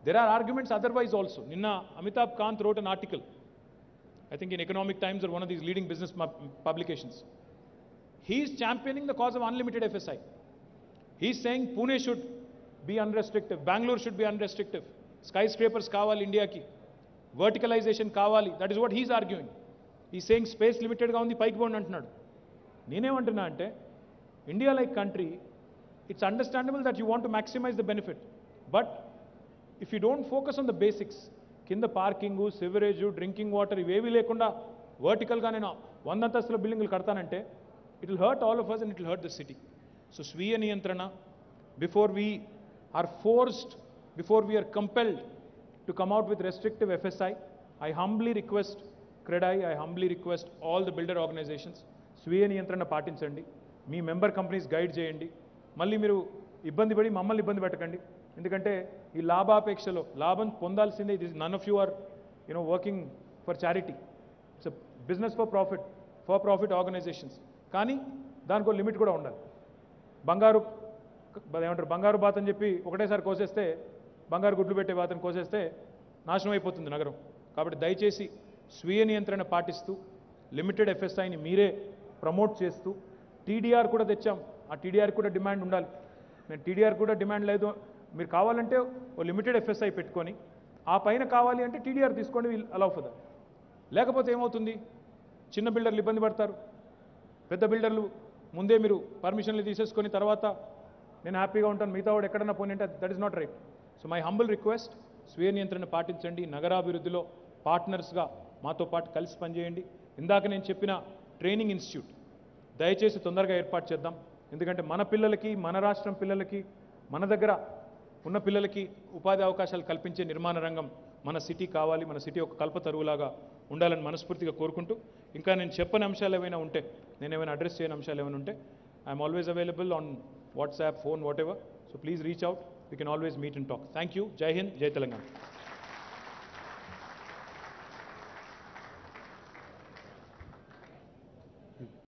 There are arguments otherwise also. Ninna Amitabh Kant wrote an article, I think in Economic Times or one of these leading business publications. He is championing the cause of unlimited FSI. He is saying Pune should be unrestrictive, Bangalore should be unrestrictive, skyscrapers kavali India ki, verticalization kavali. That is what he is arguing. He is saying space limited ga undi paiki pondi antunnadu. Nenemantunna ante India like country, it's understandable that you want to maximize the benefit, but if you don't focus on the basics, kinda parking, sewerage, drinking water, ivevi lekunda vertical ga nenu 100 antastula buildinglu kadtanante, it will hurt all of us and it will hurt the city. So swiya niyantrana, before we are compelled to come out with restrictive FSI, I humbly request CREDAI, I humbly request all the builder organizations, swiya niyantrana పాటించండి, మీ member companies guide చేయండి. మళ్ళీ మీరు ఇబ్బంది పడి మమ్మల్ని ఇబ్బంది పెట్టకండి. ఎందుకంటే ఈ లాభాపేక్షలో లాభం పొందాల్సిందే. ఇది none of you are working for charity, it's business for profit organizations. కానీ దానికి ఒక లిమిట్ కూడా ఉండాలి. బంగారు బాత్ అని చెప్పి ఒకటేసారి కోసేస్తే, బంగారు గుడ్లు పెట్టే బాతని కోసేస్తే నాశనం అయిపోతుంది నగరం. కాబట్టి దయచేసి స్వీయ నియంత్రణ పాటిస్తూ లిమిటెడ్ ఎఫ్ఎస్ఐని మీరే ప్రమోట్ చేస్తూ, టీడీఆర్ కూడా తెచ్చాం, ఆ టీడీఆర్ కూడా డిమాండ్ ఉండాలి. నేను టీడీఆర్ కూడా డిమాండ్ లేదు, మీరు కావాలంటే ఓ లిమిటెడ్ ఎఫ్ఎస్ఐ పెట్టుకొని ఆ పైన కావాలి అంటే టీడీఆర్ తీసుకోండి, వీల్ అలౌ ఫర్ దట్. లేకపోతే ఏమవుతుంది, చిన్న బిల్డర్లు ఇబ్బంది పడతారు, పెద్ద బిల్డర్లు ముందే మీరు పర్మిషన్లు తీసేసుకొని తర్వాత నేను హ్యాపీగా ఉంటాను, మిగతా వాడు ఎక్కడన్నా పోనీ అంటే that is not right. So my humble request, స్వీయ నియంత్రణ పాటించండి, నగరాభివృద్ధిలో పార్ట్నర్స్గా మాతో పాటు కలిసి పనిచేయండి. ఇందాక నేను చెప్పిన ట్రైనింగ్ ఇన్స్టిట్యూట్ దయచేసి తొందరగా ఏర్పాటు చేద్దాం. ఎందుకంటే మన పిల్లలకి, మన రాష్ట్రం పిల్లలకి, మన దగ్గర ఉన్న పిల్లలకి ఉపాధి అవకాశాలు కల్పించే నిర్మాణ రంగం మన సిటీ కావాలి. మన సిటీ ఒక కల్పతరువులాగా ఉండాలని మనస్ఫూర్తిగా కోరుకుంటూ, ఇంకా నేను చెప్పని అంశాలు ఏమైనా ఉంటే, నేను ఏమైనా అడ్రస్ చేయని అంశాలు ఏమైనా ఉంటే, I'm always available on WhatsApp, phone, what ever. So please reach out, we can always meet and talk. Thank you. జై హింద్, జై తెలంగాణ.